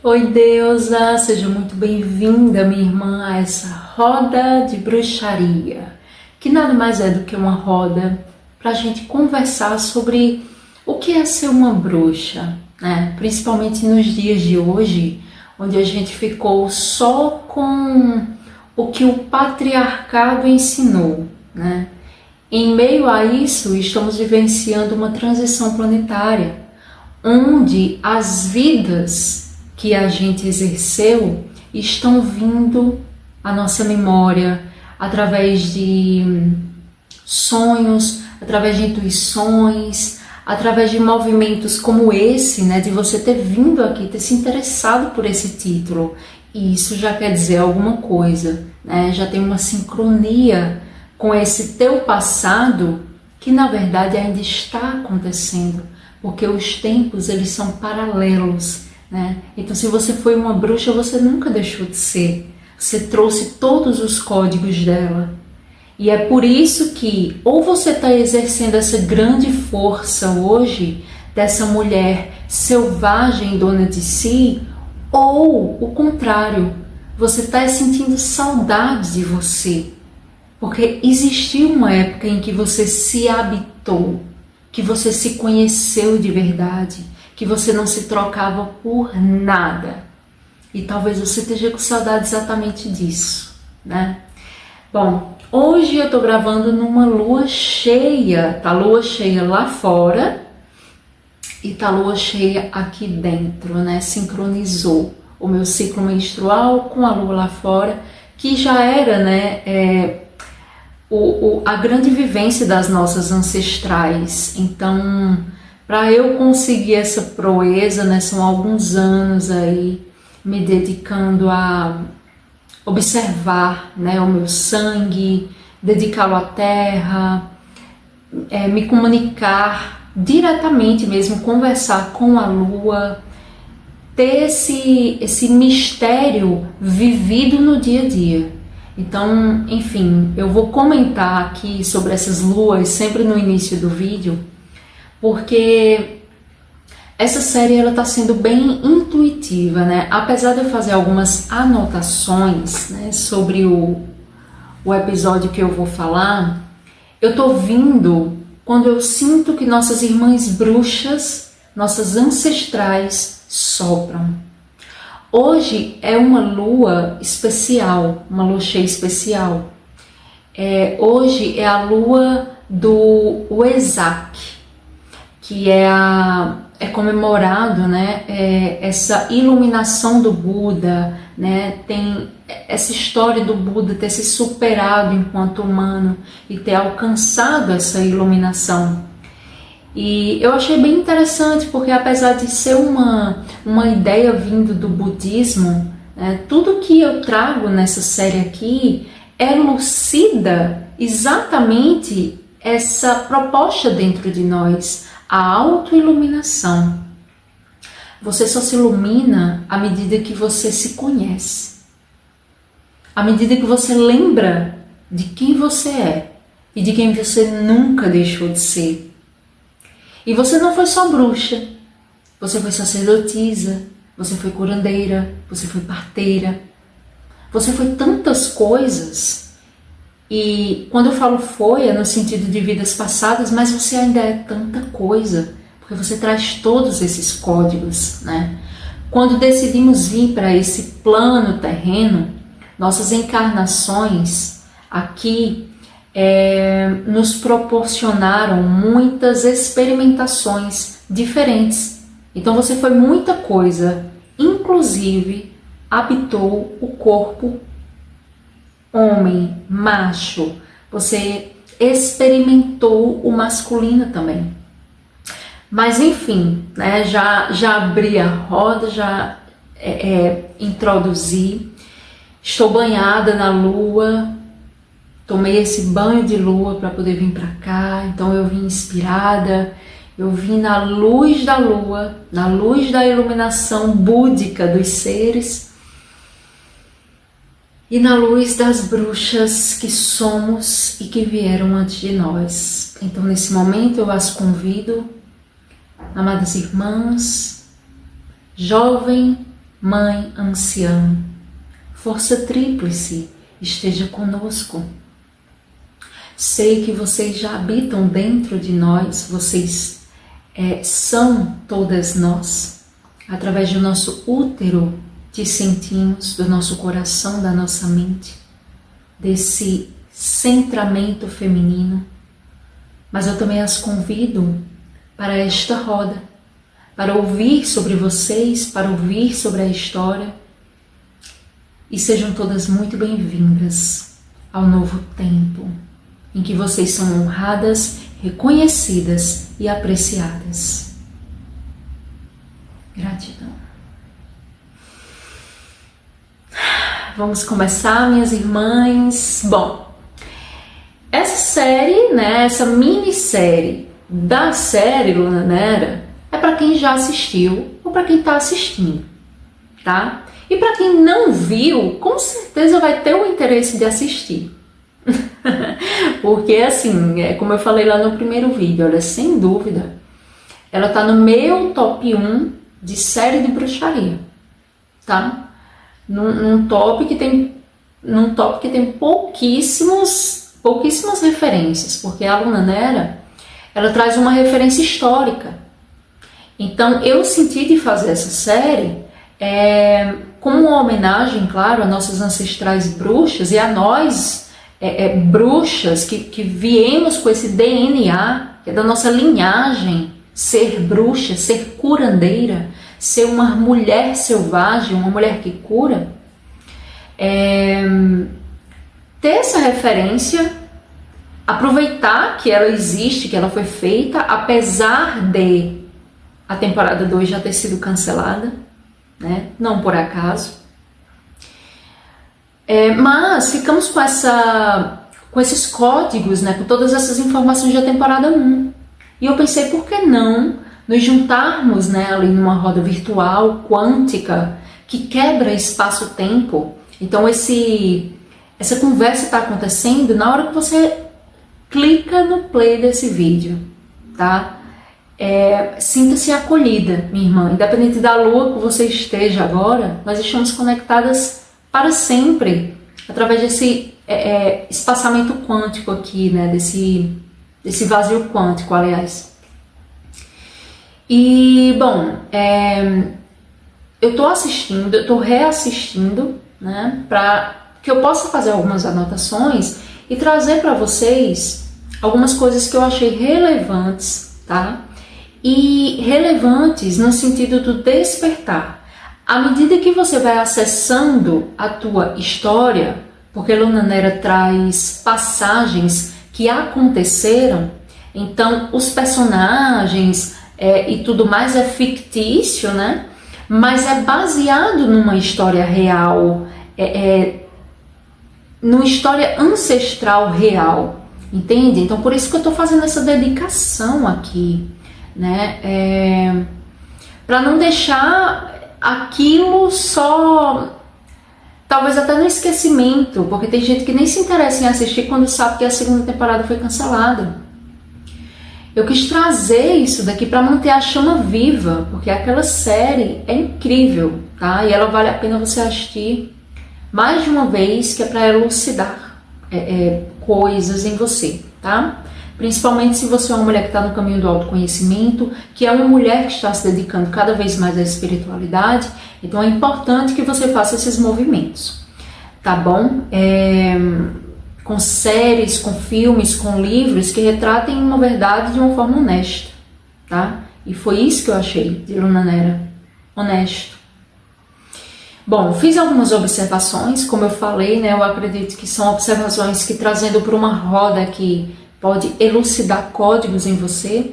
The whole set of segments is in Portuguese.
Oi, deusa, seja muito bem-vinda, minha irmã, a essa roda de bruxaria, que nada mais é do que uma roda para a gente conversar sobre o que é ser uma bruxa, né? Principalmente nos dias de hoje, onde a gente ficou só com o que o patriarcado ensinou, né? Em meio a isso, estamos vivenciando uma transição planetária, onde as vidas que a gente exerceu estão vindo à nossa memória através de sonhos, através de intuições, através de movimentos como esse, né, de você ter vindo aqui, ter se interessado por esse título. E isso já quer dizer alguma coisa, né? Já tem uma sincronia com esse teu passado que na verdade ainda está acontecendo, porque os tempos eles são paralelos, né? Então, se você foi uma bruxa, você nunca deixou de ser. Você trouxe todos os códigos dela. E é por isso que ou você está exercendo essa grande força hoje, dessa mulher selvagem dona de si, ou o contrário, você está sentindo saudade de você. Porque existiu uma época em que você se habitou, que você se conheceu de verdade, que você não se trocava por nada. E talvez você esteja com saudade exatamente disso, né? Bom, hoje eu tô gravando numa lua cheia. Tá lua cheia lá fora e tá lua cheia aqui dentro, né? Sincronizou o meu ciclo menstrual com a lua lá fora, que já era, né? A grande vivência das nossas ancestrais. Então, para eu conseguir essa proeza, né, são alguns anos aí me dedicando a observar, né, o meu sangue, dedicá-lo à terra, me comunicar diretamente mesmo, conversar com a lua, ter esse mistério vivido no dia a dia. Então, enfim, eu vou comentar aqui sobre essas luas sempre no início do vídeo, porque essa série ela está sendo bem intuitiva, né? Apesar de eu fazer algumas anotações, né, sobre o episódio que eu vou falar, eu tô vindo quando eu sinto que nossas irmãs bruxas, nossas ancestrais sopram. Hoje é uma lua especial, uma lua cheia especial. Hoje é a lua do Wesak, que é comemorado, né, essa iluminação do Buda, né, tem essa história do Buda ter se superado enquanto humano e ter alcançado essa iluminação. E eu achei bem interessante, porque apesar de ser uma ideia vindo do budismo, né, tudo que eu trago nessa série aqui elucida exatamente essa proposta dentro de nós, a autoiluminação. Você só se ilumina à medida que você se conhece, à medida que você lembra de quem você é e de quem você nunca deixou de ser. E você não foi só bruxa, você foi sacerdotisa, você foi curandeira, você foi parteira, você foi tantas coisas. E quando eu falo foi, é no sentido de vidas passadas, mas você ainda é tanta coisa, porque você traz todos esses códigos, né? Quando decidimos vir para esse plano terreno, nossas encarnações aqui nos proporcionaram muitas experimentações diferentes. Então você foi muita coisa, inclusive habitou o corpo homem, macho, você experimentou o masculino também. Mas enfim, né, já abri a roda, já introduzi, estou banhada na lua, tomei esse banho de lua para poder vir para cá, então eu vim inspirada, eu vim na luz da lua, na luz da iluminação búdica dos seres, e na luz das bruxas que somos e que vieram antes de nós. Então, nesse momento, eu as convido, amadas irmãs, jovem, Mãe anciã, força tríplice, esteja conosco. Sei que vocês já habitam dentro de nós, vocês são todas nós. Através do nosso útero te sentimos, do nosso coração, da nossa mente, desse centramento feminino. Mas eu também as convido para esta roda, para ouvir sobre vocês, para ouvir sobre a história. E sejam todas muito bem-vindas ao novo tempo, em que vocês são honradas, reconhecidas e apreciadas. Gratidão. Vamos começar, minhas irmãs. Bom, essa série, essa minissérie da série Luna Nera é para quem já assistiu ou para quem está assistindo, tá? E para quem não viu, com certeza vai ter o interesse de assistir. Porque assim, como eu falei lá no primeiro vídeo, olha, sem dúvida, ela tá no meu top 1 de série de bruxaria, tá? Num top que tem pouquíssimas referências, porque a Luna Nera, ela traz uma referência histórica. Então eu senti de fazer essa série como uma homenagem, claro, a nossas ancestrais bruxas e a nós bruxas que viemos com esse DNA, que é da nossa linhagem, ser bruxa, ser curandeira, ser uma mulher selvagem, uma mulher que cura. Ter essa referência, aproveitar que ela existe, que ela foi feita, apesar de a temporada 2 já ter sido cancelada, né? Não por acaso. Mas ficamos com esses códigos, né? Com todas essas informações da temporada 1. E eu pensei, por que não nos juntarmos, né, ali numa roda virtual, quântica, que quebra espaço-tempo. Então essa conversa está acontecendo na hora que você clica no play desse vídeo, tá? Sinta-se acolhida, minha irmã. Independente da lua que você esteja agora, nós estamos conectadas para sempre, através desse espaçamento quântico aqui, né? Desse vazio quântico, aliás. E, bom, eu tô reassistindo, né? Para que eu possa fazer algumas anotações e trazer para vocês algumas coisas que eu achei relevantes, tá? E relevantes no sentido do despertar. À medida que você vai acessando a tua história, porque Luna Nera traz passagens que aconteceram, então os personagens e tudo mais é fictício, né? Mas é baseado numa história real, numa história ancestral real, entende? Então por isso que eu estou fazendo essa dedicação aqui, né? Para não deixar aquilo só, talvez até no esquecimento, porque tem gente que nem se interessa em assistir quando sabe que a segunda temporada foi cancelada. Eu quis trazer isso daqui para manter a chama viva, porque aquela série é incrível, tá? E ela vale a pena você assistir mais de uma vez, que é para elucidar coisas em você, tá? Principalmente se você é uma mulher que está no caminho do autoconhecimento, que é uma mulher que está se dedicando cada vez mais à espiritualidade, então é importante que você faça esses movimentos, tá bom? Com séries, com filmes, com livros que retratem uma verdade de uma forma honesta, tá? E foi isso que eu achei de Luna Nera, honesto. Bom, fiz algumas observações, como eu falei, né? Eu acredito que são observações que, trazendo para uma roda que pode elucidar códigos em você,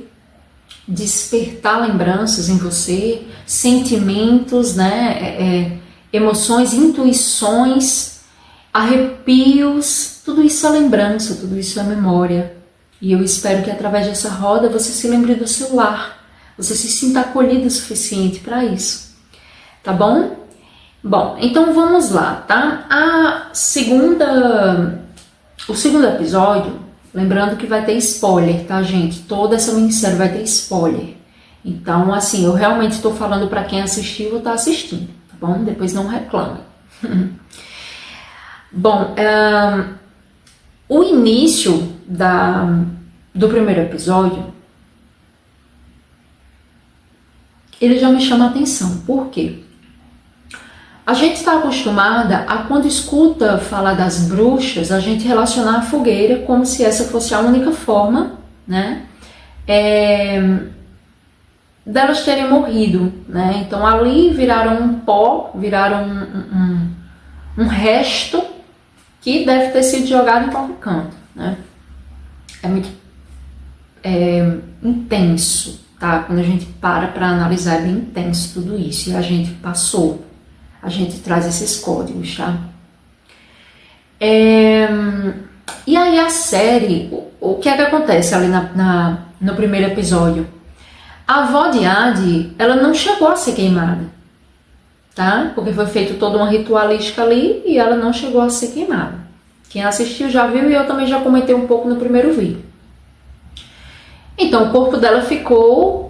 despertar lembranças em você, sentimentos, né? Emoções, intuições, arrepios, tudo isso é lembrança, tudo isso é memória. E eu espero que através dessa roda você se lembre do seu lar, você se sinta acolhido o suficiente para isso, tá bom? Bom, então vamos lá, tá? O segundo episódio, lembrando que vai ter spoiler, tá, gente? Toda essa minissérie vai ter spoiler. Então, assim, eu realmente estou falando para quem assistiu ou está assistindo, tá bom? Depois não reclamem. Bom, o início do primeiro episódio, ele já me chama a atenção. Por quê? A gente está acostumada a, quando escuta falar das bruxas, a gente relacionar a fogueira como se essa fosse a única forma, né, delas terem morrido, né? Então ali viraram um pó, viraram um resto que deve ter sido jogado em qualquer canto, né? É muito intenso, tá? Quando a gente para analisar, é bem intenso tudo isso, e a gente passou. A gente traz esses códigos, tá? E aí a série, o que é que acontece ali no primeiro episódio? A avó de Adi, ela não chegou a ser queimada, tá? Porque foi feito toda uma ritualística ali e ela não chegou a ser queimada. Quem assistiu já viu, e eu também já comentei um pouco no primeiro vídeo. Então o corpo dela ficou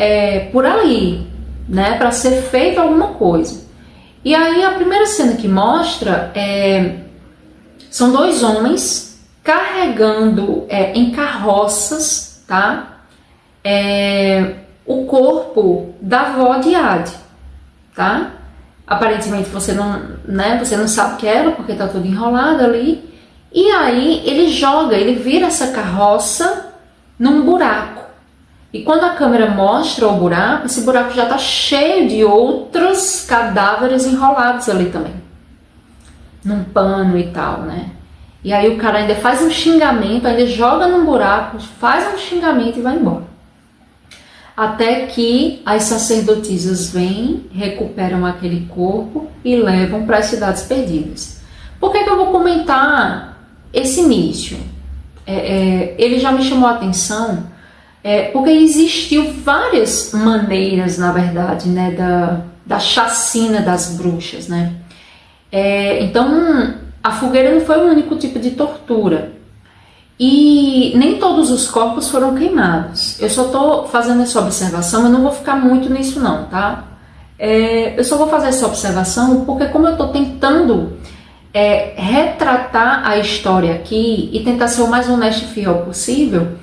por ali, né? Para ser feito alguma coisa. E aí a primeira cena que mostra são dois homens carregando em carroças, tá? O corpo da avó de Adi, tá? Aparentemente você não sabe que é ela, porque tá tudo enrolado ali. E aí ele vira essa carroça num buraco. E quando a câmera mostra o buraco, esse buraco já está cheio de outros cadáveres enrolados ali também, num pano e tal, né? E aí o cara ainda faz um xingamento, ainda joga num buraco, faz um xingamento e vai embora. Até que as sacerdotisas vêm, recuperam aquele corpo e levam para as cidades perdidas. Por que eu vou comentar esse início? Ele já me chamou a atenção, porque existiu várias maneiras, na verdade, né, da chacina das bruxas, né? Então, a fogueira não foi o único tipo de tortura. E nem todos os corpos foram queimados. Eu só estou fazendo essa observação, eu não vou ficar muito nisso não, tá? Eu só vou fazer essa observação porque, como eu estou tentando retratar a história aqui e tentar ser o mais honesto e fiel possível,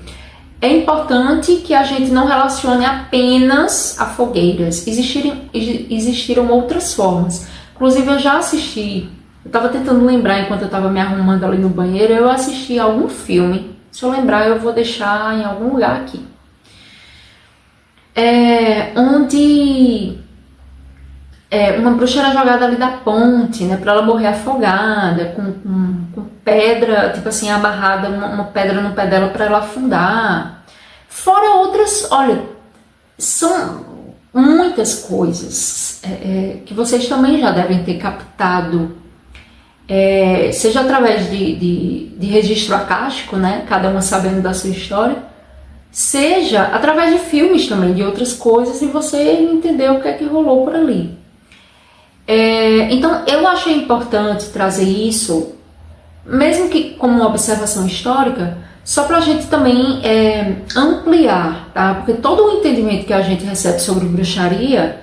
é importante que a gente não relacione apenas a fogueiras. Existiram outras formas. Inclusive eu já assisti, eu estava tentando lembrar enquanto eu estava me arrumando ali no banheiro, eu assisti algum filme. Se eu lembrar, eu vou deixar em algum lugar aqui. Onde uma bruxa era jogada ali da ponte, né, para ela morrer afogada, com pedra, tipo assim, amarrada, uma pedra no pé dela para ela afundar. Fora outras, olha, são muitas coisas que vocês também já devem ter captado, seja através de registro acástico, né, cada uma sabendo da sua história, seja através de filmes também, de outras coisas, e você entender o que é que rolou por ali. Então eu achei importante trazer isso, mesmo que como uma observação histórica, só para a gente também ampliar, tá? Porque todo o entendimento que a gente recebe sobre bruxaria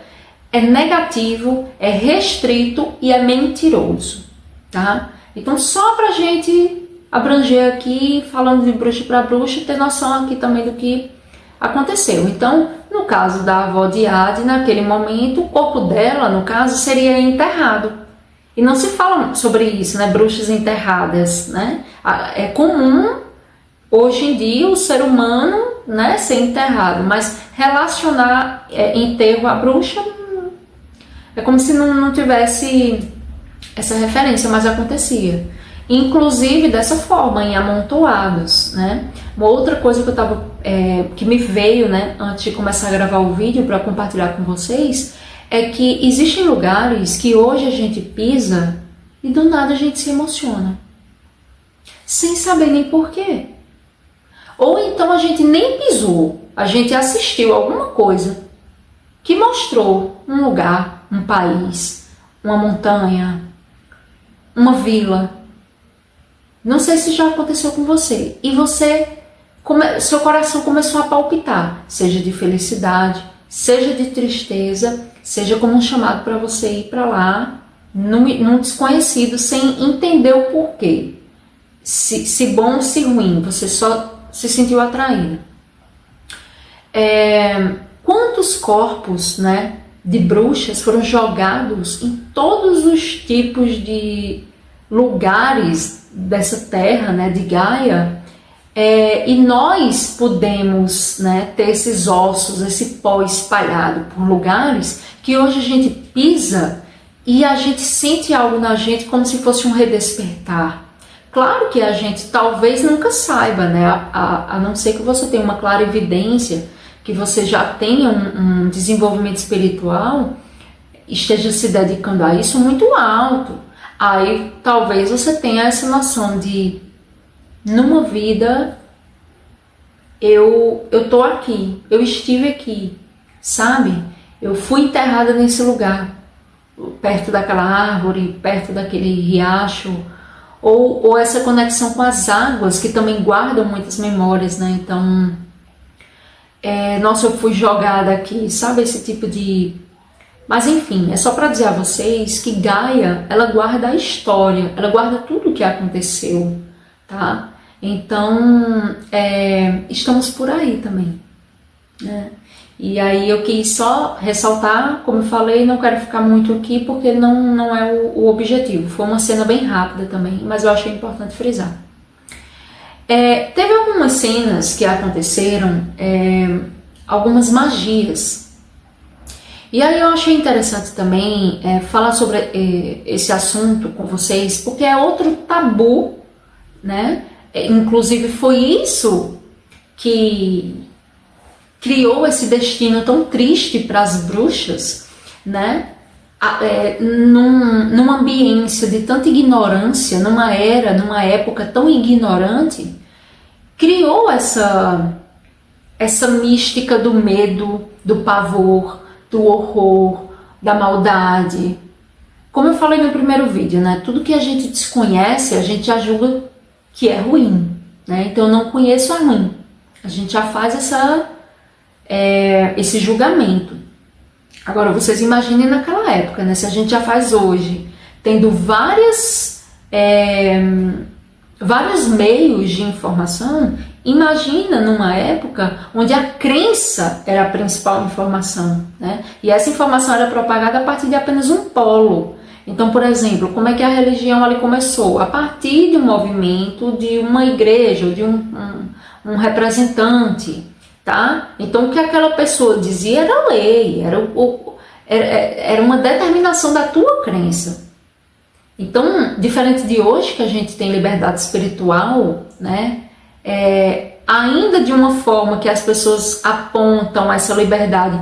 é negativo, é restrito e é mentiroso, tá? Então só para a gente abranger aqui, falando de bruxa para bruxa, ter noção aqui também do que aconteceu. Então, no caso da avó de Adi, naquele momento, o corpo dela, no caso, seria enterrado. E não se fala sobre isso, né? Bruxas enterradas, né? É comum, hoje em dia, o ser humano, né, ser enterrado, mas relacionar enterro à bruxa é como se não tivesse essa referência, mas acontecia. Inclusive dessa forma, em amontoados, né? Uma outra coisa que me veio, né, antes de começar a gravar o vídeo para compartilhar com vocês, é que existem lugares que hoje a gente pisa e do nada a gente se emociona, sem saber nem porquê. Ou então a gente nem pisou, a gente assistiu alguma coisa que mostrou um lugar, um país, uma montanha, uma vila. Não sei se já aconteceu com você. E seu coração começou a palpitar, seja de felicidade, seja de tristeza, seja como um chamado para você ir para lá, num desconhecido, sem entender o porquê. Se bom ou se ruim, você só se sentiu atraído. Quantos corpos, né, de bruxas foram jogados em todos os tipos de lugares dessa terra, né, de Gaia, e nós podemos, né, ter esses ossos, esse pó espalhado por lugares que hoje a gente pisa e a gente sente algo na gente como se fosse um redespertar. Claro que a gente talvez nunca saiba, né, a não ser que você tenha uma clara evidência, que você já tenha um desenvolvimento espiritual, esteja se dedicando a isso muito alto. Aí talvez você tenha essa noção de, numa vida, eu tô aqui, eu estive aqui, sabe? Eu fui enterrada nesse lugar, perto daquela árvore, perto daquele riacho, ou essa conexão com as águas, que também guardam muitas memórias, né? Então, nossa, eu fui jogada aqui, sabe? Esse tipo de... Mas enfim, é só para dizer a vocês que Gaia, ela guarda a história, ela guarda tudo o que aconteceu, tá? Então, estamos por aí também, né? E aí eu quis só ressaltar, como eu falei, não quero ficar muito aqui porque não é o objetivo. Foi uma cena bem rápida também, mas eu achei importante frisar. Teve algumas cenas que aconteceram, algumas magias. E aí eu achei interessante também falar sobre esse assunto com vocês, porque é outro tabu, né? Inclusive foi isso que criou esse destino tão triste para as bruxas, né? Numa ambiência de tanta ignorância, numa época tão ignorante, criou essa mística do medo, do pavor, do horror, da maldade. Como eu falei no primeiro vídeo, né? Tudo que a gente desconhece, a gente já julga que é ruim, né? Então, eu não conheço é ruim. A gente já faz esse julgamento. Agora, vocês imaginem naquela época, né? Se a gente já faz hoje, tendo vários meios de informação, imagina numa época onde a crença era a principal informação, né? E essa informação era propagada a partir de apenas um polo. Então, por exemplo, como é que a religião ali começou? A partir de um movimento, de uma igreja, de um representante, tá? Então, o que aquela pessoa dizia era lei, era uma determinação da tua crença. Então, diferente de hoje, que a gente tem liberdade espiritual, né? Ainda de uma forma que as pessoas apontam essa liberdade,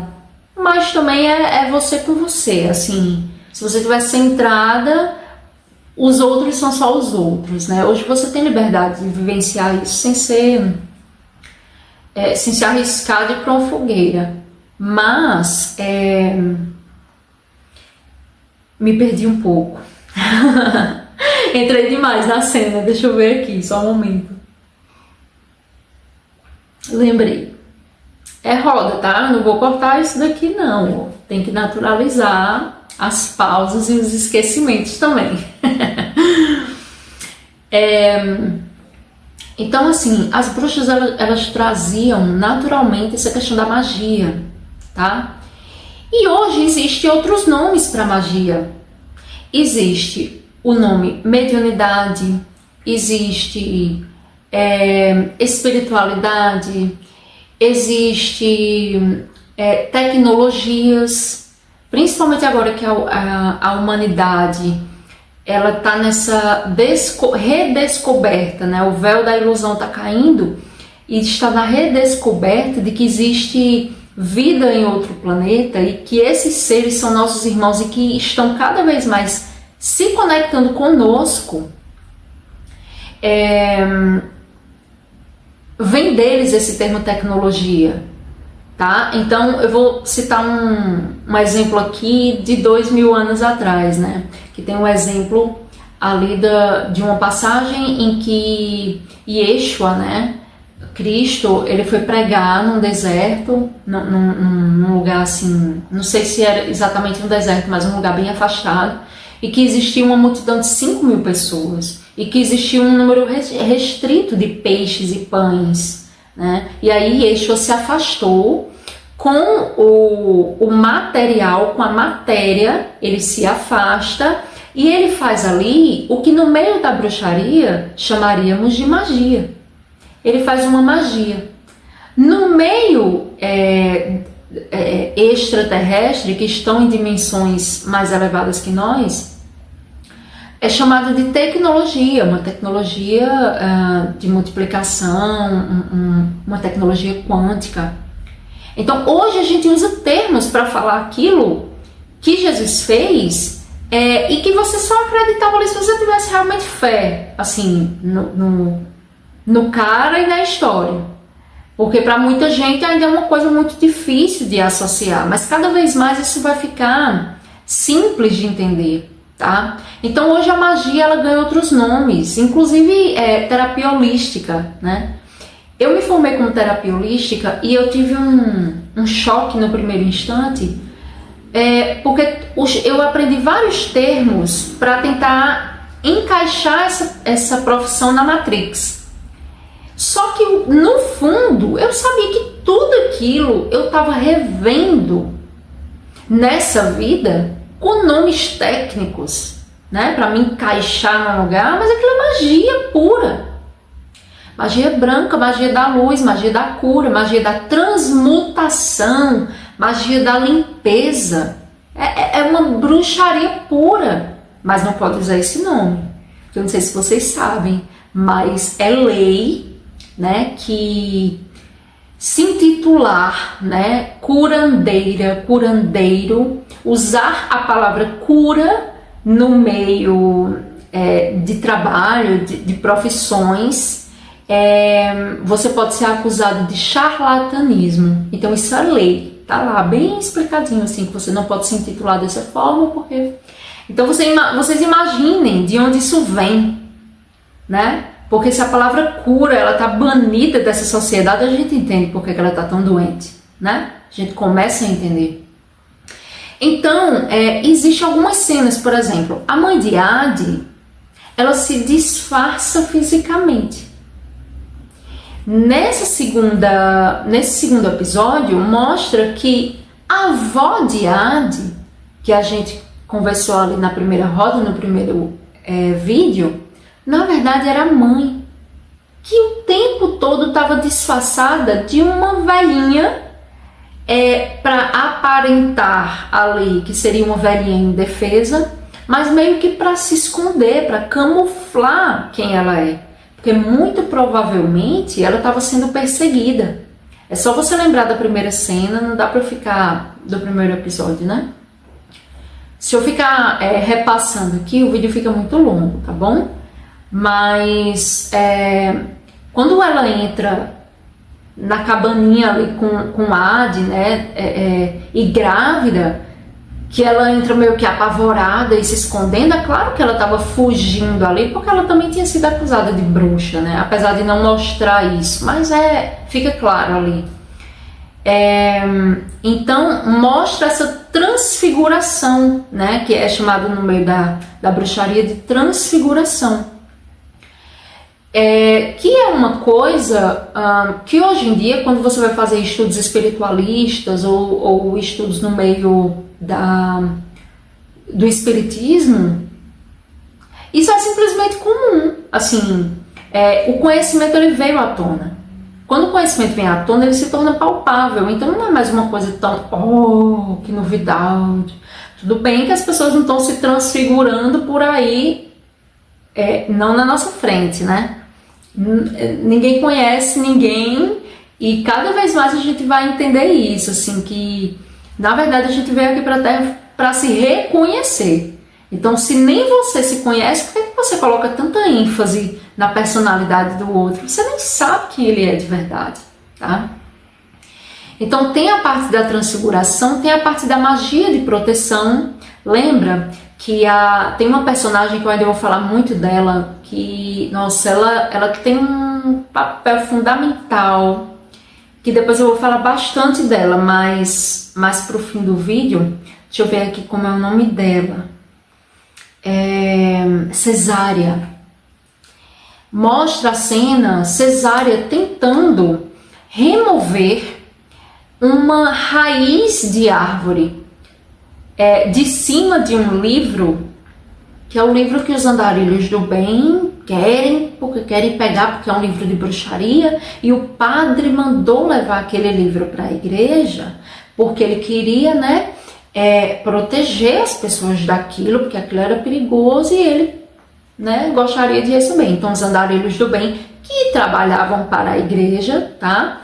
mas também é você com você, assim, se você estiver centrada, os outros são só os outros, né? Hoje você tem liberdade de vivenciar isso sem se arriscar de ir para uma fogueira, mas me perdi um pouco. Entrei demais na cena, deixa eu ver aqui, só um momento. Lembrei. É roda, tá? Não vou cortar isso daqui não. Tem que naturalizar as pausas e os esquecimentos também. Então, assim, as bruxas elas traziam naturalmente essa questão da magia, tá? E hoje existem outros nomes para magia. Existe o nome mediunidade, existe espiritualidade, existe tecnologias, principalmente agora que a humanidade ela está nessa redescoberta, né? O véu da ilusão está caindo e está na redescoberta de que existe vida em outro planeta e que esses seres são nossos irmãos e que estão cada vez mais se conectando conosco. Vem deles esse termo tecnologia, tá? Então eu vou citar um exemplo aqui de 2000 anos atrás, né? Que tem um exemplo ali de uma passagem em que Yeshua, né, Cristo, ele foi pregar num deserto, num lugar assim, não sei se era exatamente um deserto, mas um lugar bem afastado, e que existia uma multidão de 5.000 pessoas, e que existia um número restrito de peixes e pães, né? E aí Yeshua se afastou com o material, com a matéria, ele se afasta e ele faz ali o que no meio da bruxaria chamaríamos de magia. Ele faz uma magia. No meio extraterrestre, que estão em dimensões mais elevadas que nós, é chamada de tecnologia, uma tecnologia de multiplicação, uma tecnologia quântica. Então, hoje a gente usa termos para falar aquilo que Jesus fez e que você só acreditava ali se você tivesse realmente fé, assim, no cara e na história. Porque para muita gente ainda é uma coisa muito difícil de associar, mas cada vez mais isso vai ficar simples de entender, tá? Então hoje a magia ela ganha outros nomes, inclusive terapia holística, né? Eu me formei como terapia holística e eu tive um choque no primeiro instante, porque eu aprendi vários termos para tentar encaixar essa profissão na Matrix. Só que no fundo eu sabia que tudo aquilo eu estava revendo nessa vida com nomes técnicos, né, para me encaixar no lugar, mas aquilo é magia pura. Magia branca, magia da luz, magia da cura, magia da transmutação, magia da limpeza. É uma bruxaria pura, mas não pode usar esse nome. Eu não sei se vocês sabem, mas é lei, né, que se intitular, né, curandeira, curandeiro, usar a palavra cura no meio de trabalho, de profissões, você pode ser acusado de charlatanismo. Então isso é lei, tá lá bem explicadinho assim, que você não pode se intitular dessa forma, porque... Então vocês imaginem de onde isso vem, né? Porque se a palavra cura, ela tá banida dessa sociedade, a gente entende por que ela tá tão doente, né? A gente começa a entender. Então, existem algumas cenas, por exemplo, a mãe de Adi, ela se disfarça fisicamente. Nesse segundo episódio, mostra que a avó de Adi, que a gente conversou ali na primeira roda, no primeiro vídeo, na verdade era a mãe, que o tempo todo estava disfarçada de uma velhinha para aparentar ali que seria uma velhinha indefesa, mas meio que para se esconder, para camuflar quem ela é. Porque muito provavelmente ela estava sendo perseguida. É só você lembrar da primeira cena, não dá para ficar do primeiro episódio, né? Se eu ficar repassando aqui, o vídeo fica muito longo, tá bom? Mas quando ela entra na cabaninha ali com Adi, né, e grávida, que ela entra meio que apavorada e se escondendo, é claro que ela estava fugindo ali, porque ela também tinha sido acusada de bruxa, né? Apesar de não mostrar isso, mas fica claro ali. Então mostra essa transfiguração, né? Que é chamado no meio da bruxaria de transfiguração. Que é uma coisa que hoje em dia, quando você vai fazer estudos espiritualistas ou estudos no meio do espiritismo, isso é simplesmente comum. Assim, o conhecimento ele veio à tona. Quando o conhecimento vem à tona, ele se torna palpável. Então não é mais uma coisa tão, que novidade. Tudo bem que as pessoas não estão se transfigurando por aí, não na nossa frente, né? Ninguém conhece ninguém, e cada vez mais a gente vai entender isso, assim, que na verdade a gente veio aqui para a Terra para se reconhecer. Então, se nem você se conhece, por que você coloca tanta ênfase na personalidade do outro? Você nem sabe quem ele é de verdade, tá? Então, tem a parte da transfiguração, tem a parte da magia de proteção. Lembra que tem uma personagem que eu ainda vou falar muito dela, que, nossa, ela tem um papel fundamental, que depois eu vou falar bastante dela, mas mais pro fim do vídeo. Deixa eu ver aqui como é o nome dela. Cesárea. Mostra a cena Cesárea tentando remover uma raiz de árvore de cima de um livro, que é o livro que os andarilhos do bem querem, porque querem pegar, porque é um livro de bruxaria, e o padre mandou levar aquele livro para a igreja, porque ele queria, né, proteger as pessoas daquilo, porque aquilo era perigoso, e ele, né, gostaria de receber. Então os andarilhos do bem, que trabalhavam para a igreja, tá?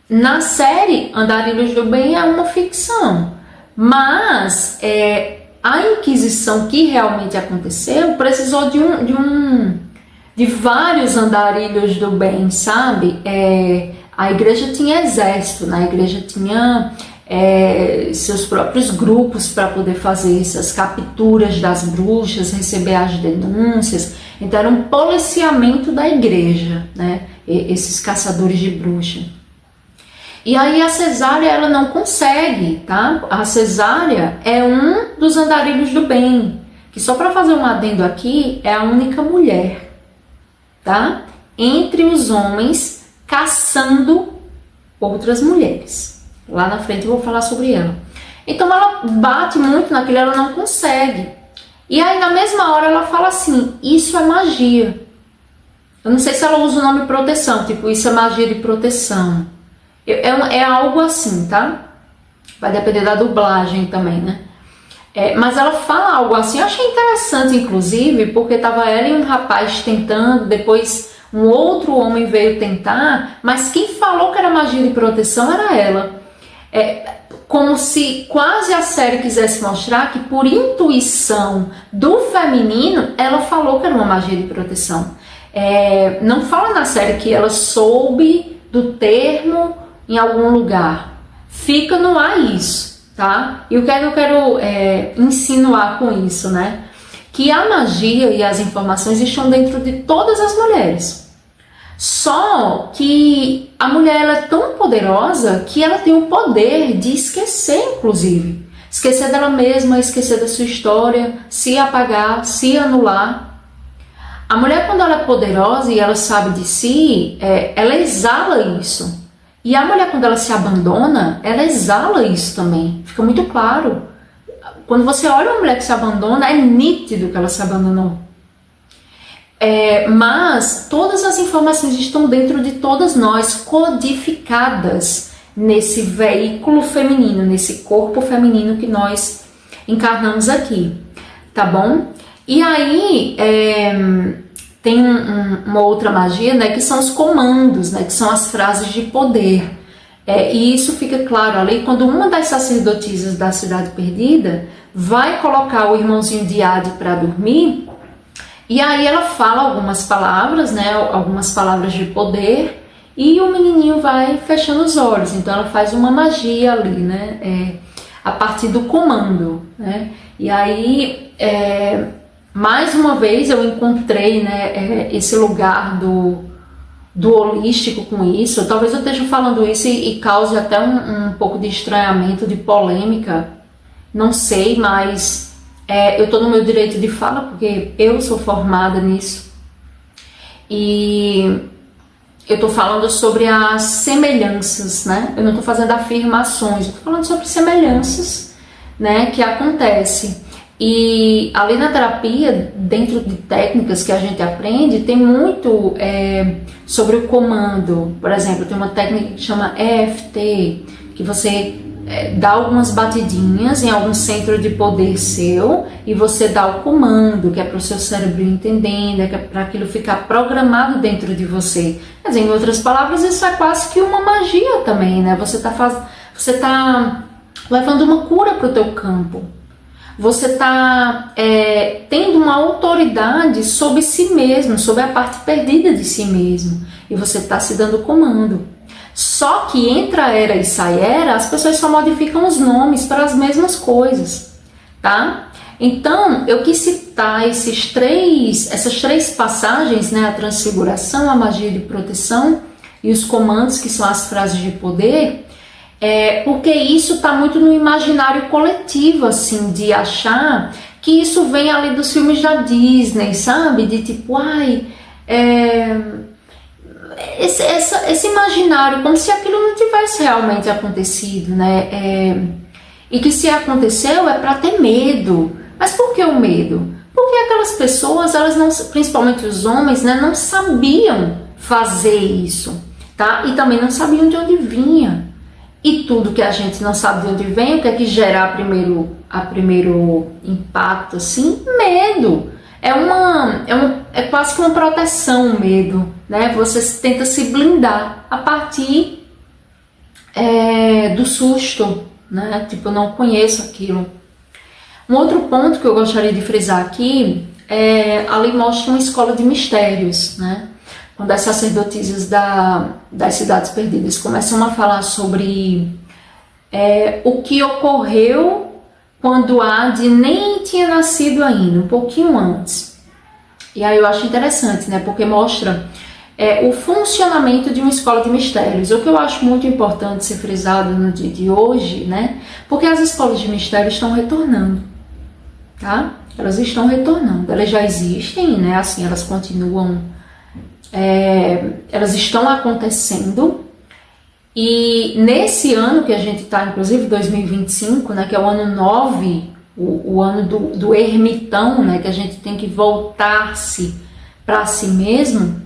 Na série Andarilhos do Bem é uma ficção, mas a Inquisição que realmente aconteceu precisou de vários andarilhos do bem, sabe? A igreja tinha exército, né? A igreja tinha seus próprios grupos para poder fazer essas capturas das bruxas, receber as denúncias. Então era um policiamento da igreja, né? Esses caçadores de bruxa. E aí a Cesárea, ela não consegue, tá? A Cesárea é um dos andarilhos do bem, que só para fazer um adendo aqui, é a única mulher, tá? Entre os homens caçando outras mulheres. Lá na frente eu vou falar sobre ela. Então ela bate muito naquilo, ela não consegue. E aí na mesma hora ela fala assim, isso é magia. Eu não sei se ela usa o nome proteção, tipo, isso é magia de proteção. É algo assim, tá? Vai depender da dublagem também, né? Mas ela fala algo assim. Eu achei interessante, inclusive, porque tava ela e um rapaz tentando, depois um outro homem veio tentar, mas quem falou que era magia de proteção era ela. Como se quase a série quisesse mostrar que, por intuição do feminino, ela falou que era uma magia de proteção. Não fala na série que ela soube do termo em algum lugar. Fica no ar isso, tá? E o que é que eu quero insinuar com isso, né? Que a magia e as informações estão dentro de todas as mulheres. Só que a mulher, ela é tão poderosa que ela tem o poder de esquecer, inclusive. Esquecer dela mesma, esquecer da sua história, se apagar, se anular. A mulher, quando ela é poderosa e ela sabe de si, ela exala isso. E a mulher, quando ela se abandona, ela exala isso também. Fica muito claro. Quando você olha uma mulher que se abandona, é nítido que ela se abandonou. Mas todas as informações estão dentro de todas nós, codificadas nesse veículo feminino, nesse corpo feminino que nós encarnamos aqui, tá bom? E aí tem uma outra magia, né, que são os comandos, né, que são as frases de poder. E isso fica claro ali quando uma das sacerdotisas da Cidade Perdida vai colocar o irmãozinho de Ade para dormir, e aí ela fala algumas palavras, né, algumas palavras de poder, e o menininho vai fechando os olhos. Então ela faz uma magia ali, né, a partir do comando, né. E aí mais uma vez eu encontrei, né, esse lugar do holístico com isso. Talvez eu esteja falando isso e cause até um pouco de estranhamento, de polêmica, não sei, mas eu estou no meu direito de fala, porque eu sou formada nisso. E eu estou falando sobre as semelhanças, né? Eu não estou fazendo afirmações, eu estou falando sobre semelhanças, né, que acontecem. E ali na terapia, dentro de técnicas que a gente aprende, tem muito sobre o comando. Por exemplo, tem uma técnica que chama EFT, que você dá algumas batidinhas em algum centro de poder seu e você dá o comando, que é para o seu cérebro entender, que é para aquilo ficar programado dentro de você. Quer dizer, em outras palavras, isso é quase que uma magia também, né? Você tá levando uma cura para o teu campo. Você está tendo uma autoridade sobre si mesmo, sobre a parte perdida de si mesmo. E você está se dando comando. Só que entre a era e sai era, as pessoas só modificam os nomes para as mesmas coisas, tá? Então, eu quis citar essas três passagens, né, a transfiguração, a magia de proteção e os comandos, que são as frases de poder, porque isso está muito no imaginário coletivo, assim, de achar que isso vem ali dos filmes da Disney, sabe? De tipo, esse imaginário, como se aquilo não tivesse realmente acontecido, né? E que se aconteceu é para ter medo. Mas por que o medo? Porque aquelas pessoas, elas não, principalmente os homens, né, não sabiam fazer isso, tá? E também não sabiam de onde vinha. E tudo que a gente não sabe de onde vem, o que é que gera a primeiro impacto, assim? Medo. É quase que uma proteção, o medo, né? Você tenta se blindar a partir do susto, né? Tipo, eu não conheço aquilo. Um outro ponto que eu gostaria de frisar aqui ali mostra uma escola de mistérios, né? Quando as sacerdotisas das cidades perdidas começam a falar sobre o que ocorreu quando Ade nem tinha nascido ainda, um pouquinho antes. E aí eu acho interessante, né? Porque mostra o funcionamento de uma escola de mistérios, o que eu acho muito importante ser frisado no dia de hoje, né? Porque as escolas de mistérios estão retornando, tá? Elas estão retornando, elas já existem, né? Assim, elas continuam, elas estão acontecendo. E nesse ano que a gente está, inclusive 2025, né, que é o ano 9, o ano do ermitão, né, que a gente tem que voltar-se para si mesmo,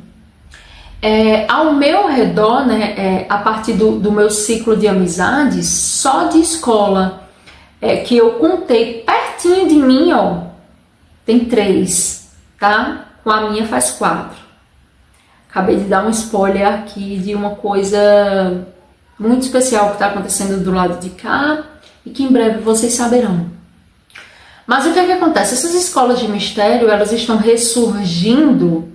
ao meu redor, né, a partir do meu ciclo de amizades, só de escola, que eu contei pertinho de mim, ó, tem 3, tá? Com a minha faz 4. Acabei de dar um spoiler aqui de uma coisa muito especial que está acontecendo do lado de cá e que em breve vocês saberão. Mas o que é que acontece? Essas escolas de mistério, elas estão ressurgindo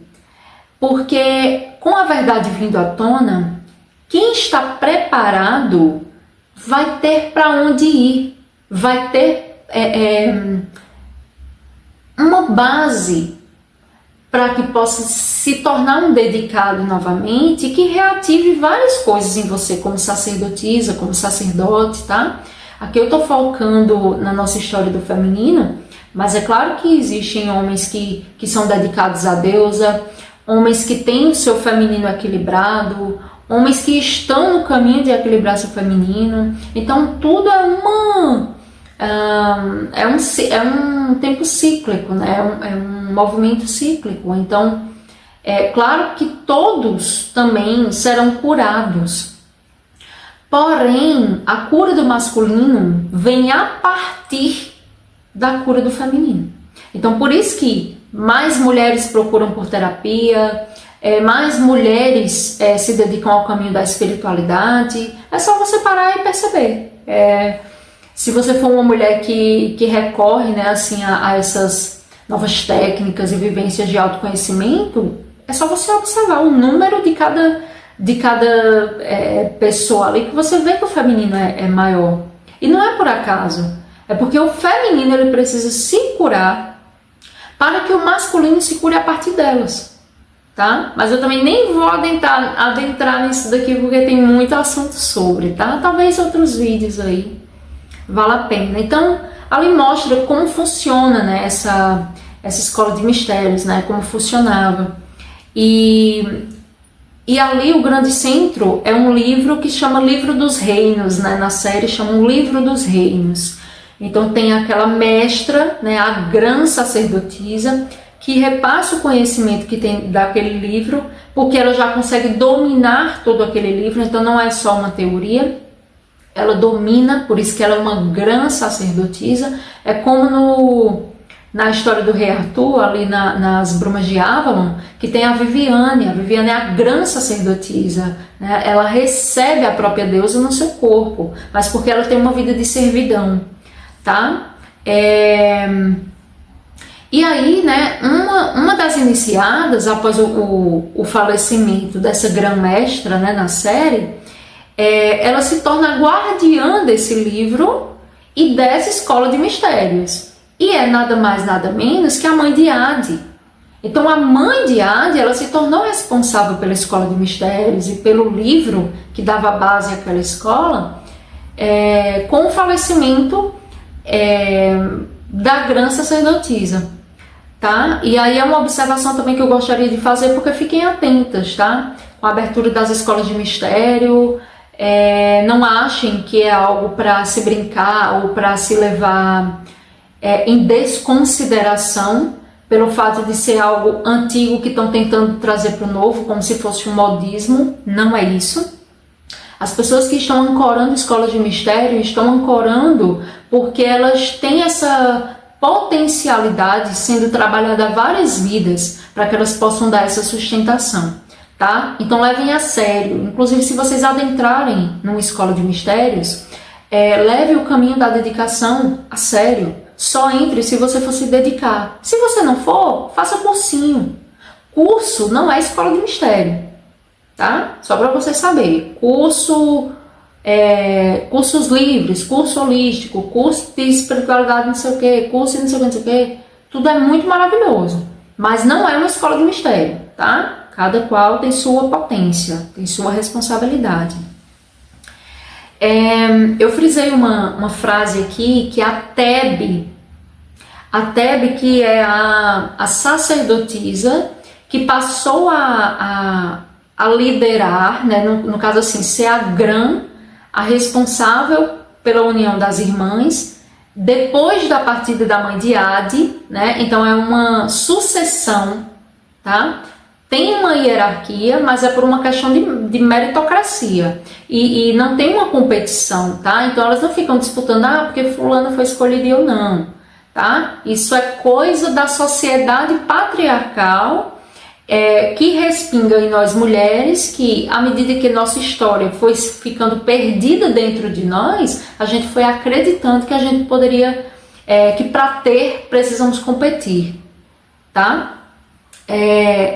porque, com a verdade vindo à tona, quem está preparado vai ter para onde ir, vai ter uma base para que possa se tornar um dedicado novamente e que reative várias coisas em você, como sacerdotisa, como sacerdote, tá? Aqui eu tô focando na nossa história do feminino, mas é claro que existem homens que são dedicados à deusa, homens que têm o seu feminino equilibrado, homens que estão no caminho de equilibrar seu feminino. Então tudo é um tempo cíclico, né? É um movimento cíclico. Então, é claro que todos também serão curados. Porém, a cura do masculino vem a partir da cura do feminino. Então, por isso que mais mulheres procuram por terapia, mais mulheres se dedicam ao caminho da espiritualidade. É só você parar e perceber. Se você for uma mulher que recorre, né, assim, a essas novas técnicas e vivências de autoconhecimento, é só você observar o número de cada pessoa ali que você vê que o feminino é maior. E não é por acaso, é porque o feminino ele precisa se curar para que o masculino se cure a partir delas, tá? Mas eu também nem vou adentrar nisso daqui porque tem muito assunto sobre, tá? Talvez outros vídeos aí vale a pena. Então, ali mostra como funciona, né, essa escola de mistérios, né, como funcionava. E ali o grande centro é um livro que chama Livro dos Reinos, né, na série chama o Livro dos Reinos. Então tem aquela mestra, né, a grã sacerdotisa, que repassa o conhecimento que tem daquele livro, porque ela já consegue dominar todo aquele livro, então não é só uma teoria. Ela domina, por isso que ela é uma grã sacerdotisa. É como na história do rei Arthur, ali nas Brumas de Avalon, que tem a Viviane. A Viviane é a grã sacerdotisa, né? Ela recebe a própria deusa no seu corpo, mas porque ela tem uma vida de servidão, tá? E aí, né, uma das iniciadas, após o falecimento dessa grã-mestra, né, na série, ela se torna guardiã desse livro e dessa escola de mistérios. e é nada mais nada menos que a mãe de Ade. Então a mãe de Ade, ela se tornou responsável pela escola de mistérios e pelo livro que dava base àquela escola, com o falecimento da grã sacerdotisa, tá? E aí é uma observação também que eu gostaria de fazer, porque fiquem atentas, tá? Com a abertura das escolas de mistério, não achem que é algo para se brincar ou para se levar em desconsideração pelo fato de ser algo antigo que estão tentando trazer para o novo, como se fosse um modismo. Não é isso. As pessoas que estão ancorando escolas de mistério estão ancorando porque elas têm essa potencialidade sendo trabalhada há várias vidas para que elas possam dar essa sustentação, tá? Então levem a sério. Inclusive, se vocês adentrarem numa escola de mistérios, leve o caminho da dedicação a sério. Só entre se você for se dedicar. Se você não for, faça cursinho. Curso não é escola de mistério, tá? Só para você saber. Cursos livres, curso holístico, curso de espiritualidade não sei o que, curso de não sei o que, não sei o que, tudo é muito maravilhoso, mas não é uma escola de mistério, tá? Cada qual tem sua potência, tem sua responsabilidade. Eu frisei uma frase aqui que a Tebe, que é a sacerdotisa que passou a liderar, né, no caso assim, ser a grã, a responsável pela união das irmãs, depois da partida da mãe de Ade, né? Então é uma sucessão, tá? Tem uma hierarquia, mas é por uma questão de meritocracia. E não tem uma competição, tá? Então elas não ficam disputando, porque fulano foi escolhido e eu não, tá? Isso é coisa da sociedade patriarcal, que respinga em nós mulheres, que à medida que nossa história foi ficando perdida dentro de nós, a gente foi acreditando que a gente poderia, que para ter precisamos competir, tá?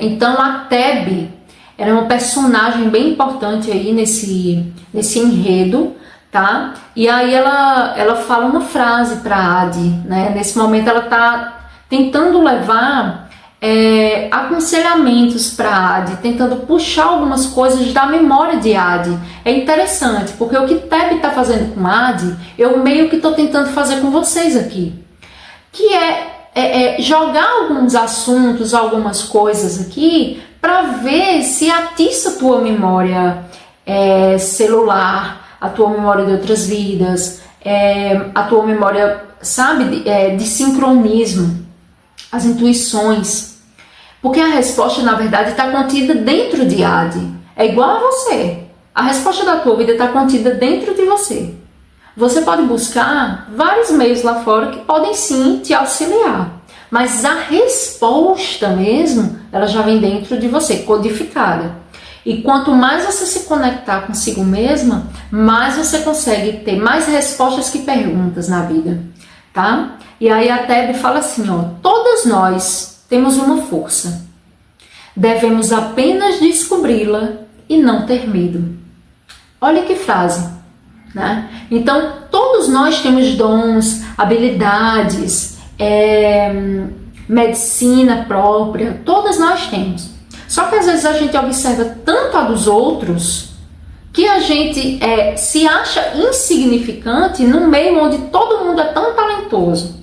Então a Tebe era uma personagem bem importante aí nesse enredo, tá? E aí ela fala uma frase para Ade, né? Nesse momento ela tá tentando levar aconselhamentos para Ade, tentando puxar algumas coisas da memória de Ade. É interessante, porque o que Tebe está fazendo com Ade, eu meio que estou tentando fazer com vocês aqui, que jogar alguns assuntos, algumas coisas aqui, para ver se atiça a tua memória celular, a tua memória de outras vidas, a tua memória, sabe, de sincronismo, as intuições, porque a resposta na verdade está contida dentro de Ade. É igual a você, a resposta da tua vida está contida dentro de você. Você pode buscar vários meios lá fora que podem sim te auxiliar, mas a resposta mesmo, ela já vem dentro de você, codificada. E quanto mais você se conectar consigo mesma, mais você consegue ter mais respostas que perguntas na vida, tá? E aí a Tebe fala assim, todas nós temos uma força. Devemos apenas descobri-la e não ter medo. Olha que frase, né? Então, todos nós temos dons, habilidades, medicina própria, todas nós temos. Só que às vezes a gente observa tanto a dos outros que a gente se acha insignificante num meio onde todo mundo é tão talentoso.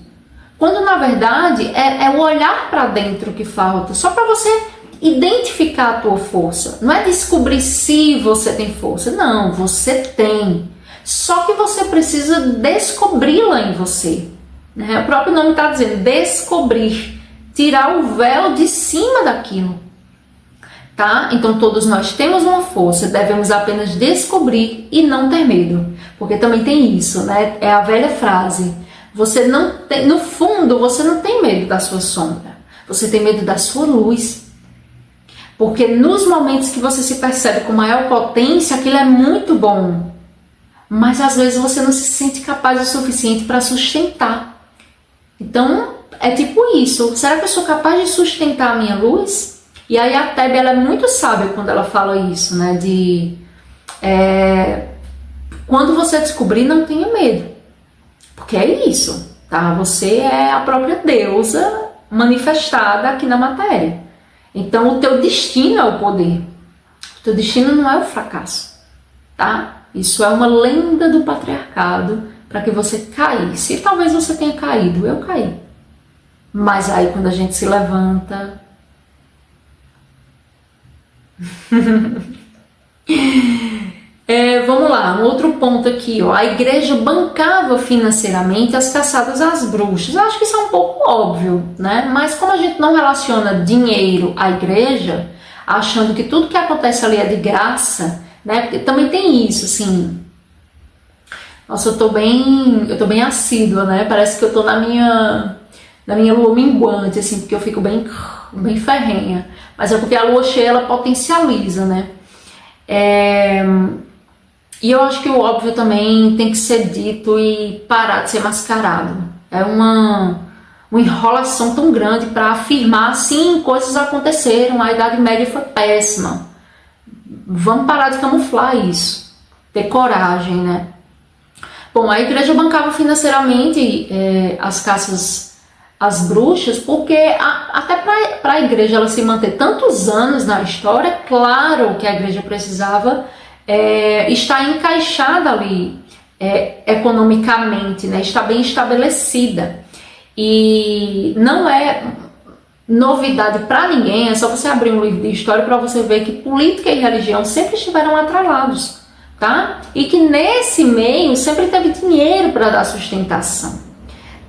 Quando na verdade é o olhar para dentro que falta, só para você identificar a tua força. Não é descobrir se você tem força, não, você tem. Só que você precisa descobri-la em você, né? O próprio nome está dizendo descobrir, tirar o véu de cima daquilo, tá? Então todos nós temos uma força, devemos apenas descobrir e não ter medo, porque também tem isso, né? É a velha frase. Você não tem, no fundo, você não tem medo da sua sombra. Você tem medo da sua luz. Porque nos momentos que você se percebe com maior potência, aquilo é muito bom. Mas às vezes você não se sente capaz o suficiente para sustentar. Então, é tipo isso. Será que eu sou capaz de sustentar a minha luz? E aí a Tebe, ela é muito sábia quando ela fala isso, né? Quando você descobrir, não tenha medo. Porque é isso, tá? Você é a própria deusa manifestada aqui na matéria. Então o teu destino é o poder. O teu destino não é o fracasso, tá? Isso é uma lenda do patriarcado para que você caísse. E talvez você tenha caído, eu caí. Mas aí quando a gente se levanta... vamos lá, um outro ponto aqui, ó. A igreja bancava financeiramente as caçadas às bruxas. Acho que isso é um pouco óbvio, né? Mas como a gente não relaciona dinheiro à igreja, achando que tudo que acontece ali é de graça, né? Porque também tem isso, assim. Nossa, eu tô bem assídua, né? Parece que eu tô na minha lua minguante, assim, porque eu fico bem ferrenha. Mas é porque a lua cheia, ela potencializa, né? E eu acho que o óbvio também tem que ser dito e parar de ser mascarado. É uma enrolação tão grande para afirmar, sim, coisas aconteceram, a Idade Média foi péssima. Vamos parar de camuflar isso. Ter coragem, né? Bom, a igreja bancava financeiramente as caças às bruxas, porque até para a igreja ela se manter tantos anos na história, é claro que a igreja precisava estar encaixada ali economicamente, né? Está bem estabelecida. E não é novidade para ninguém, é só você abrir um livro de história para você ver que política e religião sempre estiveram atrelados, tá? E que nesse meio sempre teve dinheiro para dar sustentação,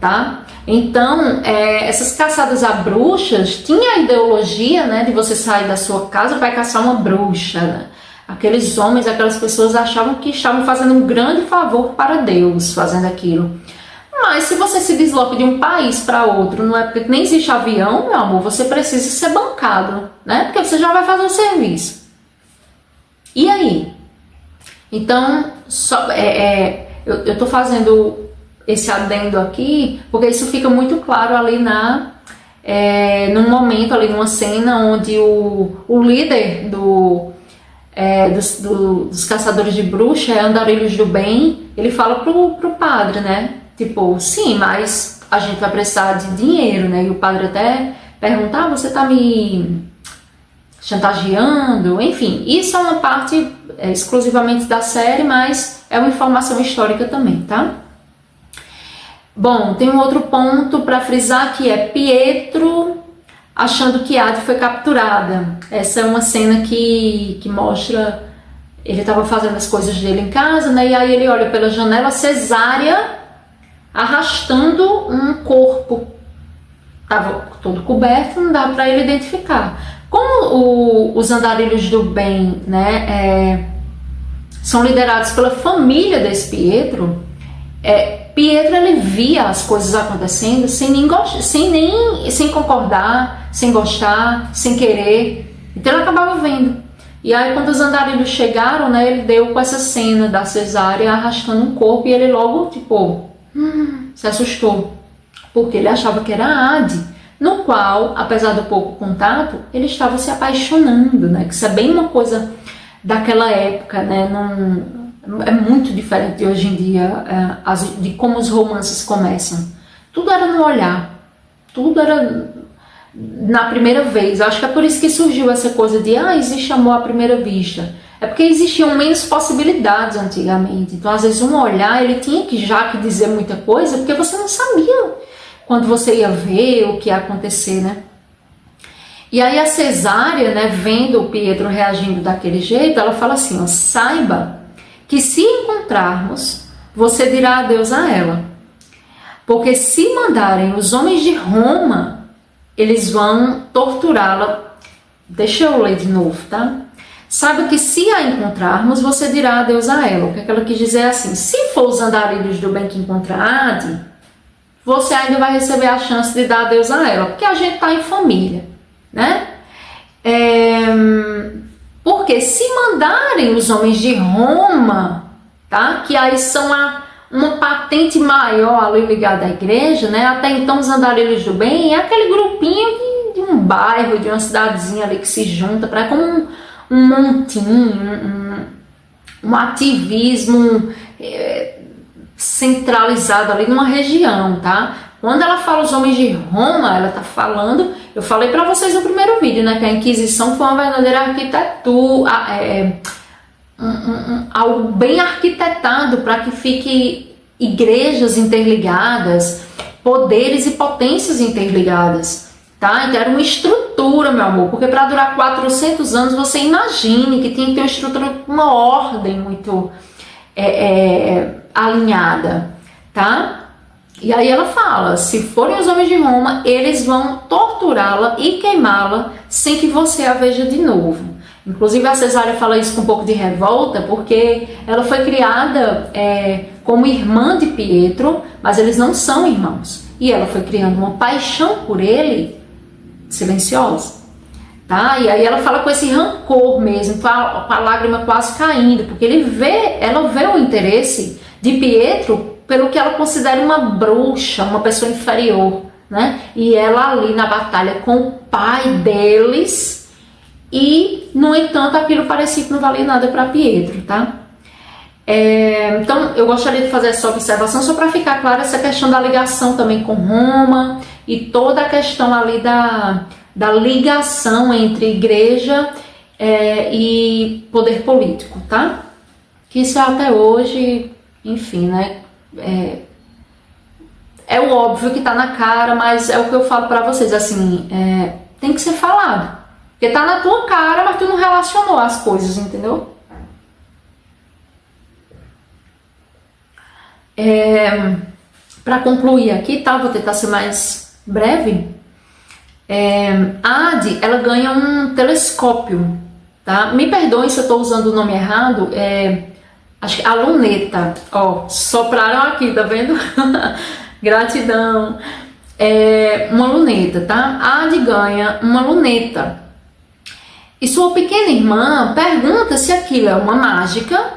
tá? Então, essas caçadas a bruxas tinha a ideologia, né, de você sair da sua casa para caçar uma bruxa, né? Aqueles homens, aquelas pessoas achavam que estavam fazendo um grande favor para Deus fazendo aquilo. Mas se você se desloca de um país para outro, não é porque nem existe avião, meu amor, você precisa ser bancado, né? Porque você já vai fazer o serviço. E aí? Então, eu tô fazendo esse adendo aqui, porque isso fica muito claro ali num momento, ali numa cena onde o líder dos caçadores de bruxa, Andarilhos do Bem, ele fala pro padre, né? Tipo, sim, mas a gente vai precisar de dinheiro, né? E o padre até pergunta, você tá me chantageando? Enfim, isso é uma parte exclusivamente da série, mas é uma informação histórica também, tá? Bom, tem um outro ponto para frisar que é Pietro achando que Ade foi capturada. Essa é uma cena que mostra ele estava fazendo as coisas dele em casa, né? E aí ele olha pela janela, Cesária arrastando um corpo. Estava todo coberto, não dá para ele identificar. Como os Andarilhos do Bem, né, são liderados pela família desse Pietro, Pietro ele via as coisas acontecendo sem concordar, sem gostar, sem querer. Então ele acabava vendo. E aí quando os Andarilhos chegaram, né, ele deu com essa cena da Cesária arrastando um corpo e ele logo, tipo, se assustou. Porque ele achava que era Ade, no qual, apesar do pouco contato, ele estava se apaixonando, né? Que isso é bem uma coisa daquela época, né? É muito diferente de hoje em dia, de como os romances começam. Tudo era no olhar, tudo era na primeira vez. Eu acho que é por isso que surgiu essa coisa de existe amor à primeira vista. É porque existiam menos possibilidades antigamente. Então, às vezes, um olhar, ele tinha que dizer muita coisa, porque você não sabia quando você ia ver o que ia acontecer, né? E aí a Cesária, né, vendo o Pietro reagindo daquele jeito, ela fala assim, ó, saiba que se encontrarmos, você dirá adeus a ela. Porque se mandarem os homens de Roma, eles vão torturá-la. Deixa eu ler de novo, tá? Saiba que se a encontrarmos, você dirá adeus a ela. O que ela quis dizer é assim, se for os Andarilhos do Bem que encontrar Ade, você ainda vai receber a chance de dar adeus a ela, porque a gente tá em família, né? Porque se mandarem os homens de Roma, tá? Que aí são uma patente maior ali ligada à igreja, né? Até então os Andarilhos do Bem é aquele grupinho de um bairro, de uma cidadezinha ali que se junta para como um montinho, um ativismo centralizado ali numa região, tá? Quando ela fala os homens de Roma, ela tá falando, eu falei para vocês no primeiro vídeo, né, que a Inquisição foi uma verdadeira arquitetura, algo bem arquitetado para que fique igrejas interligadas, poderes e potências interligadas, tá? Então era uma estrutura, meu amor, porque para durar 400 anos, você imagine que tem que ter uma estrutura, uma ordem muito alinhada, tá? E aí ela fala, se forem os homens de Roma, eles vão torturá-la e queimá-la sem que você a veja de novo. Inclusive a Cesária fala isso com um pouco de revolta, porque ela foi criada como irmã de Pietro, mas eles não são irmãos. E ela foi criando uma paixão por ele silenciosa, tá? E aí ela fala com esse rancor mesmo, com a lágrima quase caindo, porque ela vê o interesse de Pietro pelo que ela considera uma bruxa, uma pessoa inferior, né? E ela ali na batalha com o pai deles, e no entanto aquilo parecia que não valia nada para Pietro, tá? Então eu gostaria de fazer essa observação só para ficar clara essa questão da ligação também com Roma e toda a questão ali da ligação entre igreja e poder político, tá? Que isso até hoje, enfim, né? É o óbvio que tá na cara, mas é o que eu falo pra vocês, assim, tem que ser falado. Porque tá na tua cara, mas tu não relacionou as coisas, entendeu? Pra concluir aqui, tá? Vou tentar ser mais breve. A Ade, ela ganha um telescópio, tá? Me perdoem se eu tô usando o nome errado, acho que a luneta, ó, sopraram aqui, tá vendo? Gratidão. Uma luneta, tá? A Ade ganha uma luneta. E sua pequena irmã pergunta se aquilo é uma mágica,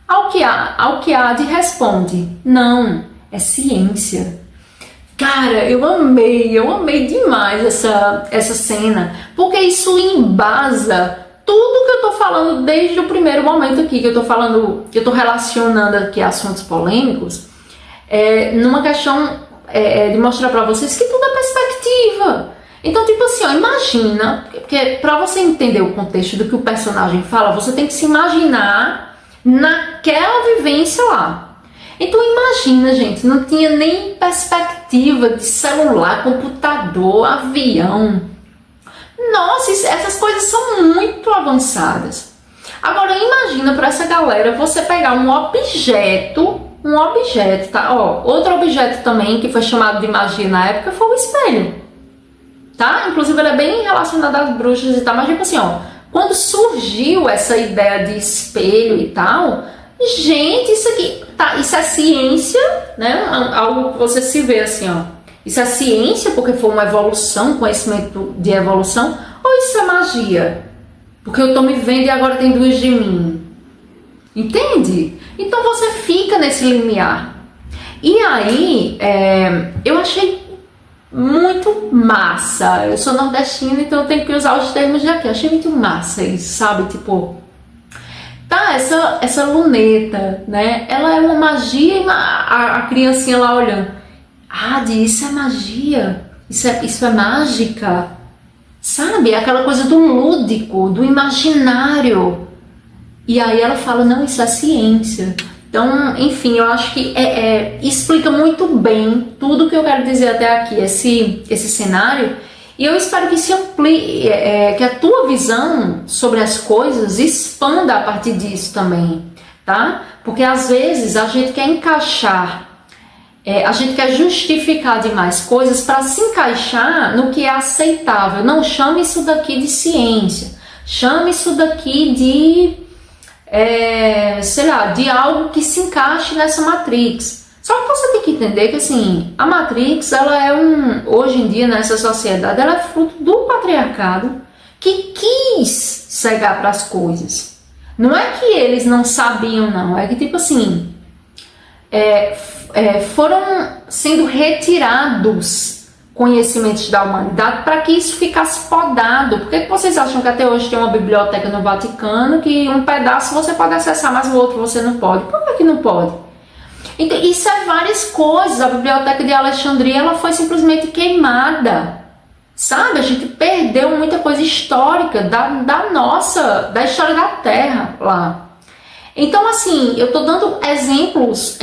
ao que a Ade responde, não, é ciência. Cara, eu amei demais essa cena, porque isso embasa tudo que eu tô falando desde o primeiro momento aqui, que eu tô relacionando aqui assuntos polêmicos, numa questão de mostrar pra vocês que tudo é perspectiva. Então, tipo assim, ó, imagina, porque pra você entender o contexto do que o personagem fala, você tem que se imaginar naquela vivência lá. Então imagina, gente, não tinha nem perspectiva de celular, computador, avião. Nossa, essas coisas são muito avançadas. Agora imagina para essa galera você pegar um objeto, tá? Ó, outro objeto também que foi chamado de magia na época foi o espelho, tá? Inclusive ele é bem relacionado às bruxas e tal, mas tipo assim, ó, quando surgiu essa ideia de espelho e tal, gente, isso aqui, tá? Isso é ciência, né? Algo que você se vê assim, ó. Isso é ciência porque foi uma evolução, conhecimento de evolução, ou isso é magia? Porque eu tô me vendo e agora tem duas de mim. Entende? Então você fica nesse limiar. E aí, eu achei muito massa. Eu sou nordestina, então eu tenho que usar os termos de aqui. Achei muito massa isso, sabe? Tipo, tá, essa luneta, né? Ela é uma magia e a criancinha lá olhando. Isso é magia, isso é mágica, sabe? Aquela coisa do lúdico, do imaginário. E aí ela fala, não, isso é ciência. Então, enfim, eu acho que explica muito bem tudo que eu quero dizer até aqui, esse cenário. E eu espero que se amplie, que a tua visão sobre as coisas expanda a partir disso também, tá? Porque às vezes a gente quer encaixar, a gente quer justificar demais coisas para se encaixar no que é aceitável. Não, chame isso daqui de ciência, chame isso daqui de, sei lá, de algo que se encaixe nessa Matrix. Só que você tem que entender que assim, a Matrix, ela hoje em dia nessa sociedade, ela é fruto do patriarcado que quis cegar para as coisas. Não é que eles não sabiam, não, é que tipo assim, foram sendo retirados conhecimentos da humanidade para que isso ficasse podado. Por que vocês acham que até hoje tem uma biblioteca no Vaticano que um pedaço você pode acessar, mas o outro você não pode? Por que não pode? Então, isso é várias coisas. A Biblioteca de Alexandria, ela foi simplesmente queimada, sabe? A gente perdeu muita coisa histórica da história da Terra lá. Então, assim, eu tô dando exemplos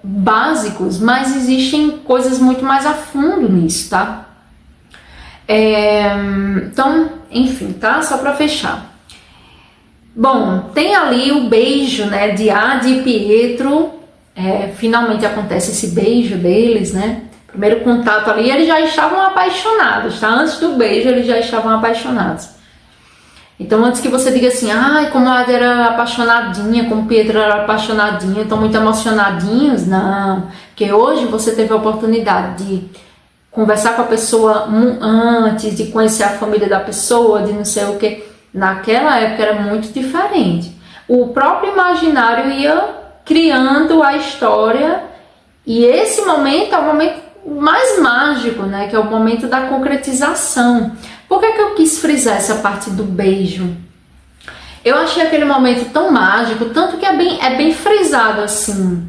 básicos, mas existem coisas muito mais a fundo nisso, tá? Então, enfim, tá? Só para fechar. Bom, tem ali o beijo, né, de Ade e Pietro. Finalmente acontece esse beijo deles, né? Primeiro contato ali, eles já estavam apaixonados, tá? Antes do beijo, eles já estavam apaixonados. Então, antes que você diga assim, ai, como a Ade era apaixonadinha, como o Pietro era apaixonadinho, estão muito emocionadinhos, não. Porque hoje você teve a oportunidade de conversar com a pessoa antes, de conhecer a família da pessoa, de não sei o que. Naquela época era muito diferente. O próprio imaginário ia criando a história, e esse momento é o momento mais mágico, né? Que é o momento da concretização. Por que eu quis frisar essa parte do beijo? Eu achei aquele momento tão mágico, tanto que é bem frisado assim,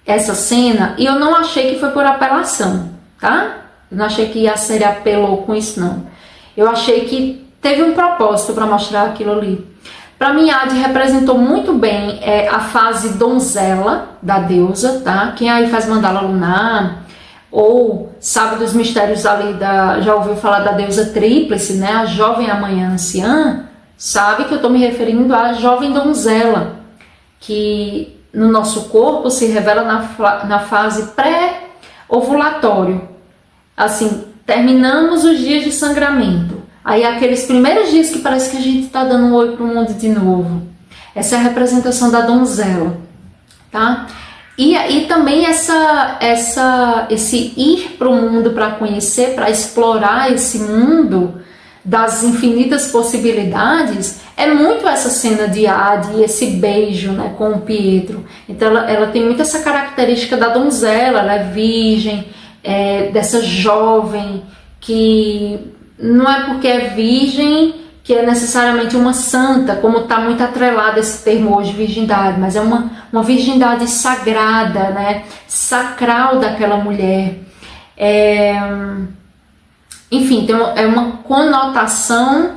essa cena, e eu não achei que foi por apelação, tá? Eu não achei que a série apelou com isso, não. Eu achei que teve um propósito para mostrar aquilo ali. Para mim, Ade representou muito bem a fase donzela da deusa, tá? Quem aí faz mandala lunar ou sabe dos mistérios ali já ouviu falar da deusa tríplice, né? A jovem amanhã anciã, sabe que eu estou me referindo à jovem donzela, que no nosso corpo se revela na fase pré-ovulatório. Assim, terminamos os dias de sangramento. Aí aqueles primeiros dias que parece que a gente está dando um oi para o mundo de novo. Essa é a representação da donzela, tá? E também esse ir para o mundo para conhecer, para explorar esse mundo das infinitas possibilidades, é muito essa cena de Ade e esse beijo, né, com o Pietro. Então ela tem muito essa característica da donzela, ela é virgem, dessa jovem que não é porque é virgem que é necessariamente uma santa, como está muito atrelado esse termo hoje, virgindade, mas é uma virgindade sagrada, né? Sacral daquela mulher. Enfim, é uma conotação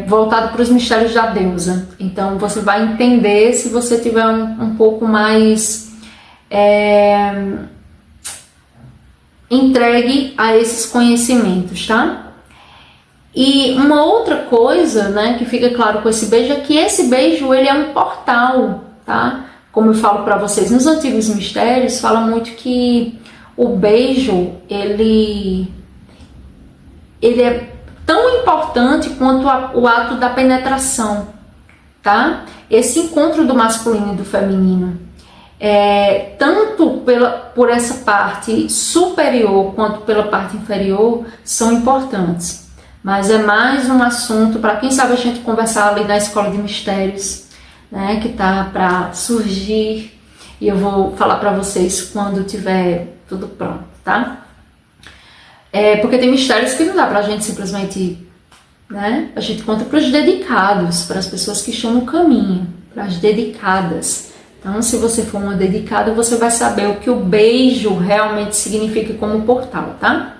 voltada para os mistérios da deusa. Então você vai entender se você tiver um pouco mais entregue a esses conhecimentos, tá? E uma outra coisa, né, que fica claro com esse beijo é que esse beijo ele é um portal, tá? Como eu falo para vocês, nos antigos mistérios fala muito que o beijo ele é tão importante quanto o ato da penetração, tá? Esse encontro do masculino e do feminino. Tanto por essa parte superior quanto pela parte inferior são importantes. Mas é mais um assunto para quem sabe a gente conversar ali na escola de mistérios, né, que tá para surgir, e eu vou falar para vocês quando tiver tudo pronto, tá? Porque tem mistérios que não dá pra gente simplesmente, né? A gente conta para os dedicados, para as pessoas que estão no caminho, para as dedicadas. Então, se você for uma dedicada, você vai saber o que o beijo realmente significa como portal, tá?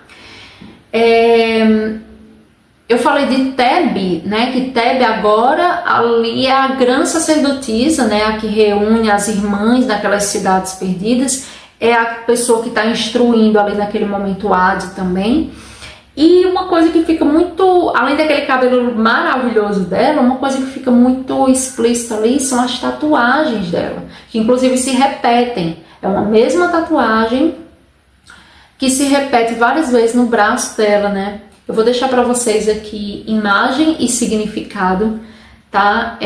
Eu falei de Thebe, né? Que Thebe agora ali é a grã sacerdotisa, né? A que reúne as irmãs daquelas cidades perdidas. É a pessoa que está instruindo ali naquele momento Ade também. E uma coisa que fica muito, além daquele cabelo maravilhoso dela, uma coisa que fica muito explícita ali são as tatuagens dela, que inclusive se repetem. É uma mesma tatuagem que se repete várias vezes no braço dela, né? Eu vou deixar para vocês aqui imagem e significado, tá?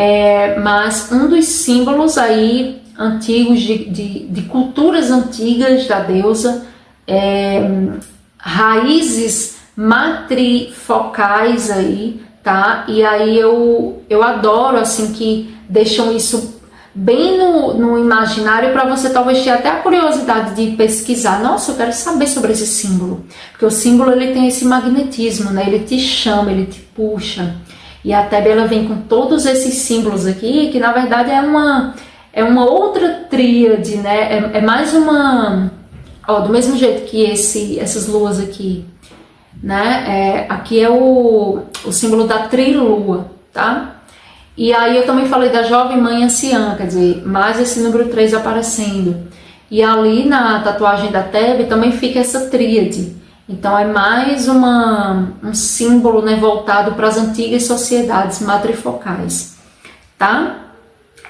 Mas um dos símbolos aí antigos de culturas antigas da deusa, raízes matrifocais aí, tá? E aí eu adoro assim que deixam isso bem no imaginário para você talvez ter até a curiosidade de pesquisar. Nossa, eu quero saber sobre esse símbolo, porque o símbolo ele tem esse magnetismo, né? Ele te chama, ele te puxa. E a Thebe ela vem com todos esses símbolos aqui, que na verdade é uma outra tríade, né? É mais uma... Ó, do mesmo jeito que essas luas aqui, né? Aqui é o símbolo da trilua, tá? E aí eu também falei da jovem mãe anciã, quer dizer, mais esse número 3 aparecendo. E ali na tatuagem da Tebe também fica essa tríade. Então é mais um símbolo, né, voltado para as antigas sociedades matrifocais, tá?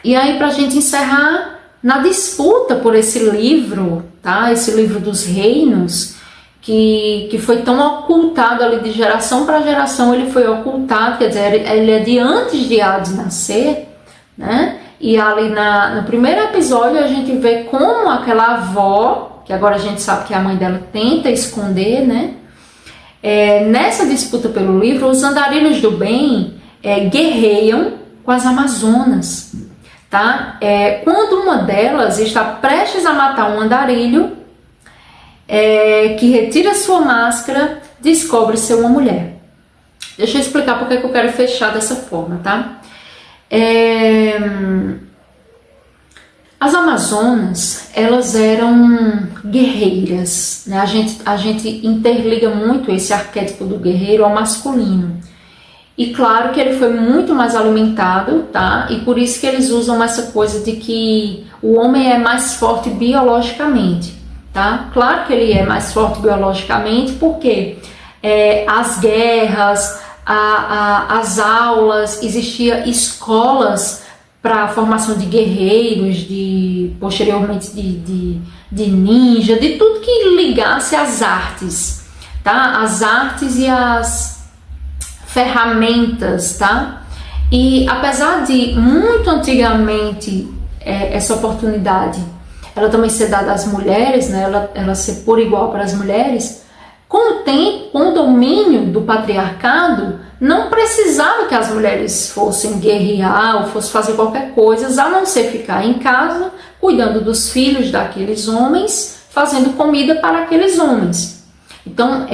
E aí, para a gente encerrar, na disputa por esse livro, tá? Esse livro dos reinos, que foi tão ocultado ali de geração para geração, ele foi ocultado, quer dizer, ele é de antes de Hades nascer, né? E ali no primeiro episódio a gente vê como aquela avó, que agora a gente sabe que a mãe dela tenta esconder, né? Nessa disputa pelo livro, os andarilhos do bem guerreiam com as amazonas, tá? Quando uma delas está prestes a matar um andarilho, que retira sua máscara, descobre ser uma mulher. Deixa eu explicar porque que eu quero fechar dessa forma, tá? As amazonas, elas eram guerreiras, né? A gente interliga muito esse arquétipo do guerreiro ao masculino. E claro que ele foi muito mais alimentado, tá? E por isso que eles usam essa coisa de que o homem é mais forte biologicamente, tá? Claro que ele é mais forte biologicamente porque as guerras, as aulas, existiam escolas para a formação de guerreiros, posteriormente de ninja, de tudo que ligasse às artes, tá? As artes e as ferramentas, tá? E apesar de muito antigamente essa oportunidade ela também ser dada às mulheres, né? Ela ser por igual para as mulheres, com o tempo, com o domínio do patriarcado, não precisava que as mulheres fossem guerrear ou fossem fazer qualquer coisa, a não ser ficar em casa, cuidando dos filhos daqueles homens, fazendo comida para aqueles homens. Então,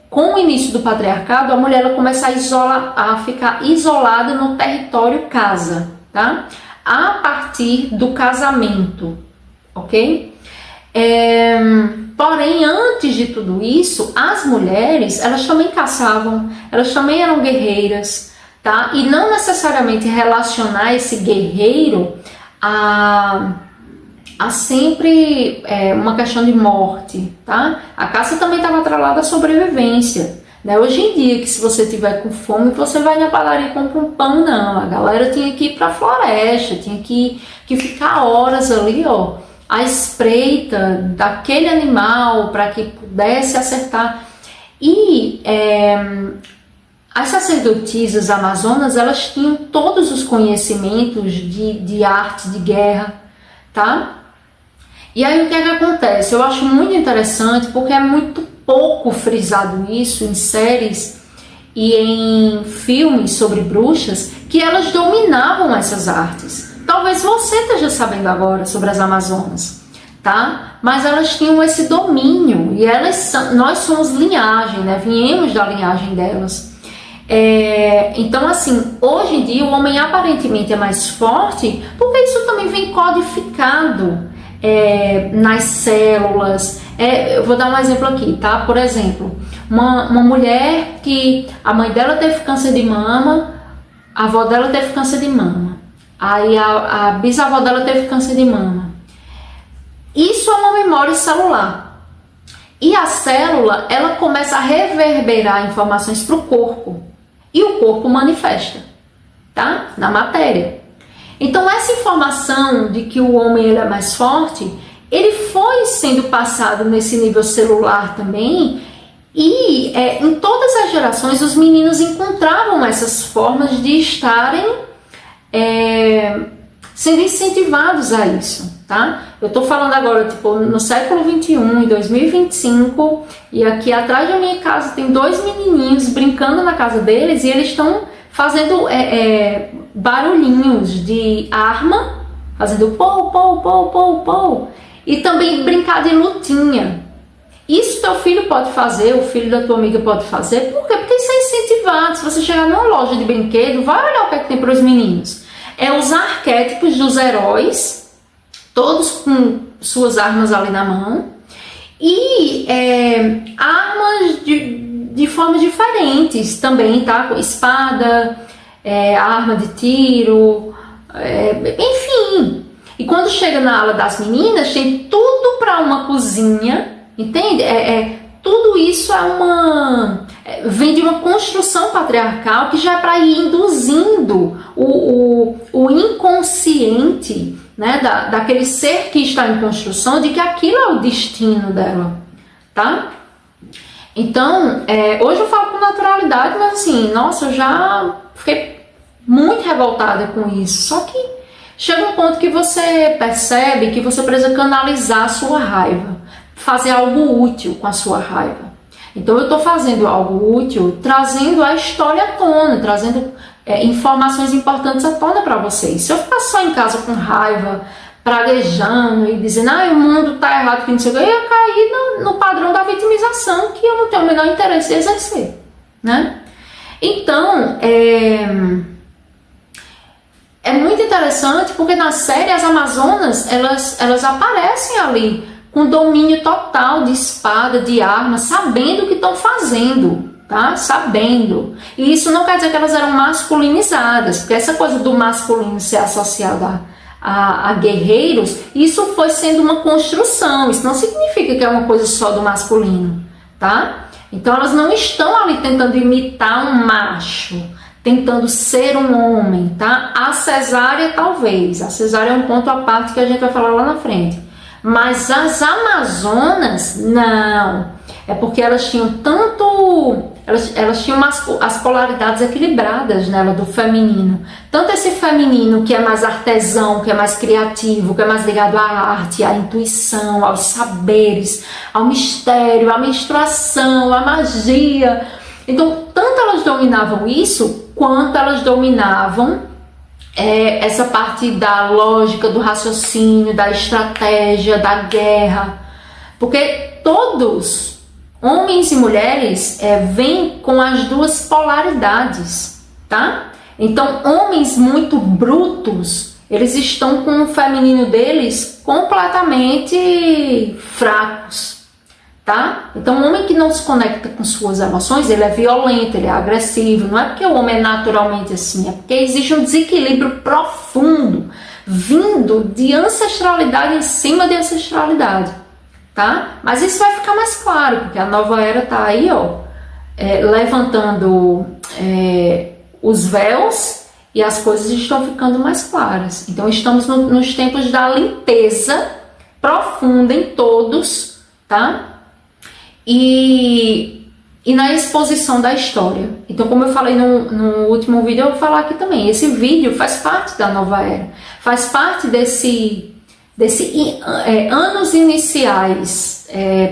com o início do patriarcado, a mulher ela começa a ficar isolada no território casa, tá? A partir do casamento, ok? Porém, antes de tudo isso, as mulheres, elas também caçavam, elas também eram guerreiras, tá? E não necessariamente relacionar esse guerreiro a sempre uma questão de morte, tá? A caça também estava atrelada à sobrevivência, né? Hoje em dia, que se você tiver com fome, você vai na padaria e compra um pão, não. A galera tinha que ir para a floresta, tinha que ficar horas ali, ó, à espreita daquele animal para que pudesse acertar. E as sacerdotisas amazonas, elas tinham todos os conhecimentos de arte de guerra, tá? E aí o que é que acontece? Eu acho muito interessante porque é muito pouco frisado isso em séries e em filmes sobre bruxas, que elas dominavam essas artes. Talvez você esteja sabendo agora sobre as Amazonas, tá? Mas elas tinham esse domínio e nós somos linhagem, né? Viemos da linhagem delas. Então, assim, hoje em dia o homem aparentemente é mais forte porque isso também vem codificado nas células. Eu vou dar um exemplo aqui, tá? Por exemplo, uma mulher que a mãe dela teve câncer de mama, a avó dela teve câncer de mama, aí a bisavó dela teve câncer de mama. Isso é uma memória celular. E a célula, ela começa a reverberar informações para o corpo. E o corpo manifesta, tá? Na matéria. Então, essa informação de que o homem ele é mais forte, ele foi sendo passado nesse nível celular também. E em todas as gerações, os meninos encontravam essas formas de estarem sendo incentivados a isso, tá? Eu tô falando agora, tipo, no século 21, em 2025, e aqui atrás da minha casa tem 2 menininhos brincando na casa deles e eles estão fazendo barulhinhos de arma, fazendo pou, pou, pou, pou, pou, e também brincar de lutinha. Isso teu filho pode fazer, o filho da tua amiga pode fazer. Por quê? Porque isso é incentivado. Se você chegar numa loja de brinquedo, vai olhar o que é que tem para os meninos. os arquétipos dos heróis, todos com suas armas ali na mão, e armas de formas diferentes também, tá? Espada, arma de tiro, enfim. E quando chega na ala das meninas, tem tudo para uma cozinha, entende? Tudo isso vem de uma construção patriarcal que já é para ir induzindo o inconsciente, né, daquele ser que está em construção, de que aquilo é o destino dela, tá? Então, hoje eu falo com naturalidade, mas assim, nossa, eu já fiquei muito revoltada com isso. Só que chega um ponto que você percebe que você precisa canalizar a sua raiva, fazer algo útil com a sua raiva. Então eu estou fazendo algo útil, trazendo a história à tona, trazendo informações importantes à tona para vocês. Se eu ficar só em casa com raiva, praguejando e dizendo, o mundo está errado, que não sei o que, eu ia cair no padrão da vitimização, que eu não tenho o menor interesse em exercer, né? Então, é muito interessante porque na série as Amazonas, elas aparecem ali com domínio total de espada, de arma, sabendo o que estão fazendo, tá? Sabendo. E isso não quer dizer que elas eram masculinizadas, porque essa coisa do masculino ser associado a guerreiros, isso foi sendo uma construção, isso não significa que é uma coisa só do masculino, tá? Então elas não estão ali tentando imitar um macho, tentando ser um homem, tá? A cesárea talvez, a cesárea é um ponto à parte que a gente vai falar lá na frente. Mas as Amazonas, não. É porque elas tinham elas tinham as polaridades equilibradas nela do feminino. Tanto esse feminino que é mais artesão, que é mais criativo, que é mais ligado à arte, à intuição, aos saberes, ao mistério, à menstruação, à magia. Então, tanto elas dominavam isso, quanto elas dominavam essa parte da lógica, do raciocínio, da estratégia, da guerra, porque todos, homens e mulheres, vêm com as duas polaridades, tá? Então, homens muito brutos, eles estão com o feminino deles completamente fracos, tá? Então, um homem que não se conecta com suas emoções, ele é violento, ele é agressivo. Não é porque o homem é naturalmente assim, é porque existe um desequilíbrio profundo vindo de ancestralidade em cima de ancestralidade, tá? Mas isso vai ficar mais claro, porque a nova era tá aí, levantando os véus e as coisas estão ficando mais claras. Então, estamos nos tempos da limpeza profunda em todos, tá? E na exposição da história. Então, como eu falei no último vídeo, eu vou falar aqui também. Esse vídeo faz parte da nova era, faz parte desse anos iniciais,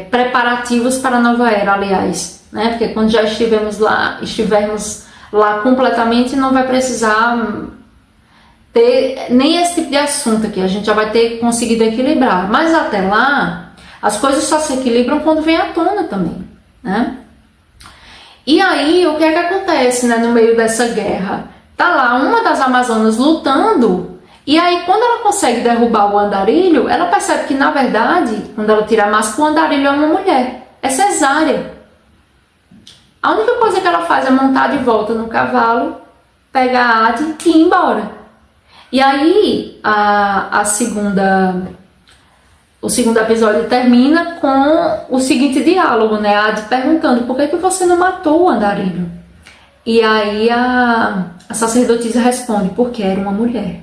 preparativos para a nova era, aliás, né? Porque quando já estivermos lá completamente, não vai precisar ter nem esse tipo de assunto aqui. A gente já vai ter conseguido equilibrar. Mas até lá, as coisas só se equilibram quando vem à tona também, né? E aí, o que é que acontece, né, no meio dessa guerra? Tá lá uma das Amazonas lutando, e aí quando ela consegue derrubar o andarilho, ela percebe que, na verdade, quando ela tira a máscara, o andarilho é uma mulher, é cesárea. A única coisa que ela faz é montar de volta no cavalo, pegar a Ade e ir embora. E aí, o segundo episódio termina com o seguinte diálogo, né? A Ade perguntando: por que você não matou o andarilho? E aí a sacerdotisa responde: porque era uma mulher.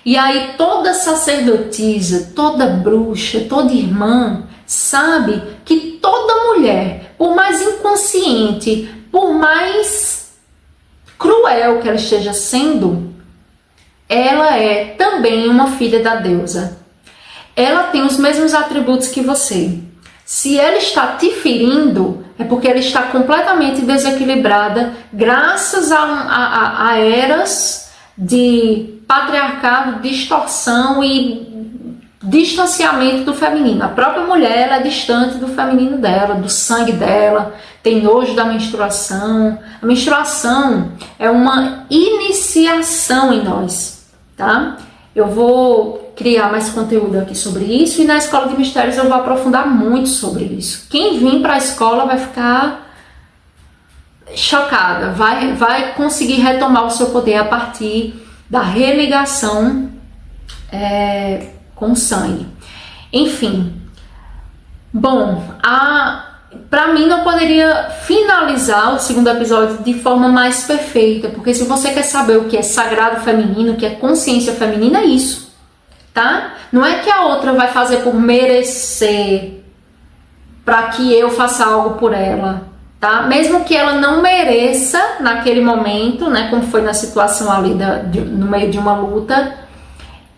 E aí toda sacerdotisa, toda bruxa, toda irmã sabe que toda mulher, por mais inconsciente, por mais cruel que ela esteja sendo, ela é também uma filha da deusa. Ela tem os mesmos atributos que você. Se ela está te ferindo, é porque ela está completamente desequilibrada, graças a eras de patriarcado, distorção e distanciamento do feminino. A própria mulher, ela é distante do feminino dela, do sangue dela, tem nojo da menstruação. A menstruação é uma iniciação em nós, tá? Eu vou criar mais conteúdo aqui sobre isso e na Escola de Mistérios eu vou aprofundar muito sobre isso. Quem vir para a escola vai ficar chocada, vai conseguir retomar o seu poder a partir da religação com o sangue. Enfim, bom, para mim não poderia finalizar o segundo episódio de forma mais perfeita, porque se você quer saber o que é sagrado feminino, o que é consciência feminina, é isso, tá? Não é que a outra vai fazer por merecer, para que eu faça algo por ela, tá? Mesmo que ela não mereça naquele momento, né, como foi na situação ali no meio de uma luta,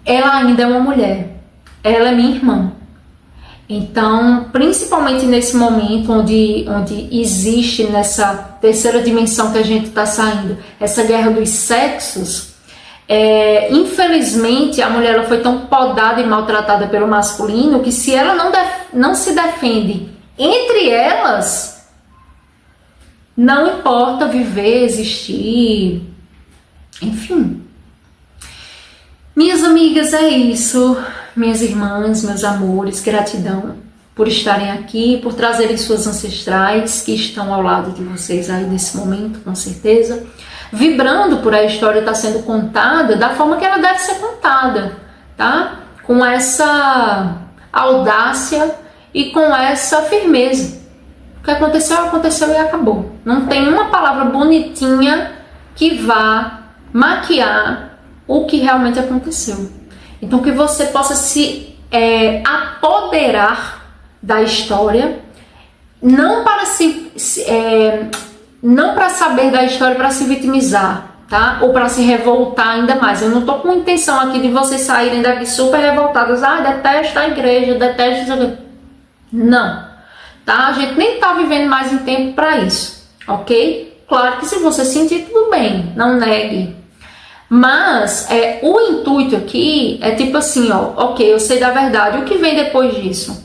ela ainda é uma mulher, ela é minha irmã. Então, principalmente nesse momento onde existe nessa terceira dimensão que a gente está saindo, essa guerra dos sexos, infelizmente a mulher ela foi tão podada e maltratada pelo masculino que se ela não se defende entre elas, não importa viver, existir, enfim. Minhas amigas, é isso. Minhas irmãs, meus amores, gratidão por estarem aqui, por trazerem suas ancestrais que estão ao lado de vocês aí nesse momento, com certeza, vibrando por a história estar sendo contada da forma que ela deve ser contada, tá? Com essa audácia e com essa firmeza. O que aconteceu, aconteceu e acabou. Não tem uma palavra bonitinha que vá maquiar o que realmente aconteceu. Então que você possa se apoderar da história, não para não para saber da história para se vitimizar, tá? Ou para se revoltar ainda mais. Eu não tô com intenção aqui de vocês saírem daqui super revoltadas. Detesto a igreja, detesto isso. Não, tá? A gente nem tá vivendo mais em tempo para isso, ok? Claro que se você sentir, tudo bem, não negue. Mas o intuito aqui é tipo assim, ó, ok, eu sei da verdade, o que vem depois disso?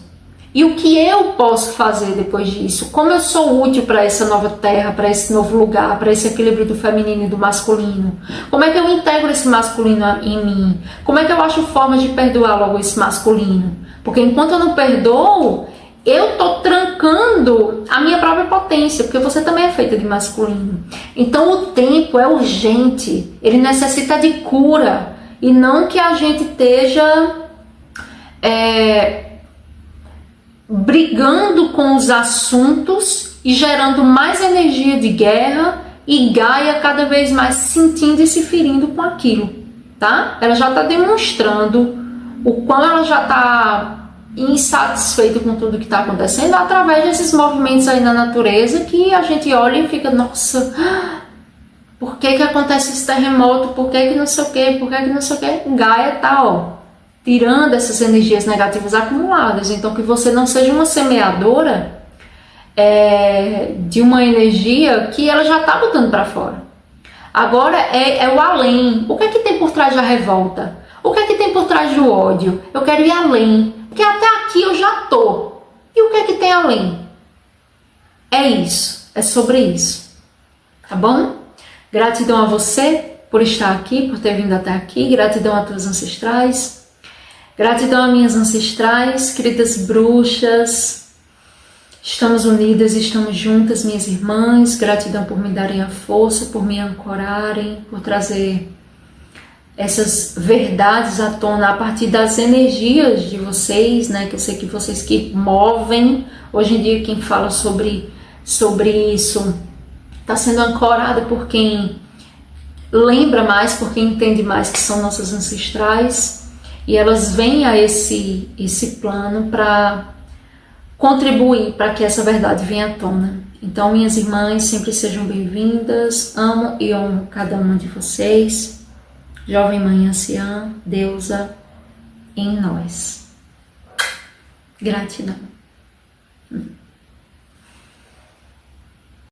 E o que eu posso fazer depois disso? Como eu sou útil para essa nova terra, para esse novo lugar, para esse equilíbrio do feminino e do masculino? Como é que eu integro esse masculino em mim? Como é que eu acho formas de perdoar logo esse masculino? Porque enquanto eu não perdoo, eu tô trancando a minha própria potência, porque você também é feita de masculino. Então o tempo é urgente, ele necessita de cura, e não que a gente esteja brigando com os assuntos e gerando mais energia de guerra e Gaia cada vez mais se sentindo e se ferindo com aquilo, tá? Ela já está demonstrando o quão ela já está insatisfeito com tudo que está acontecendo através desses movimentos aí na natureza que a gente olha e fica, nossa, por que acontece esse terremoto, por que não sei o que, por que não sei o que? Gaia tá, tirando essas energias negativas acumuladas. Então que você não seja uma semeadora de uma energia que ela já está botando para fora. Agora é o além. O que é que tem por trás da revolta? O que é que tem por trás do ódio? Eu quero ir além. Porque até aqui eu já tô. E o que é que tem além? É isso. É sobre isso. Tá bom? Gratidão a você por estar aqui, por ter vindo até aqui. Gratidão a tuas ancestrais. Gratidão a minhas ancestrais, queridas bruxas. Estamos unidas, estamos juntas, minhas irmãs. Gratidão por me darem a força, por me ancorarem, por trazer essas verdades à tona a partir das energias de vocês, né? Que eu sei que vocês que movem. Hoje em dia quem fala sobre isso está sendo ancorada por quem lembra mais, por quem entende mais que são nossas ancestrais. E elas vêm a esse plano para contribuir para que essa verdade venha à tona. Então, minhas irmãs, sempre sejam bem-vindas. Amo e honro cada uma de vocês. Jovem Mãe Anciã, deusa em nós. Gratidão.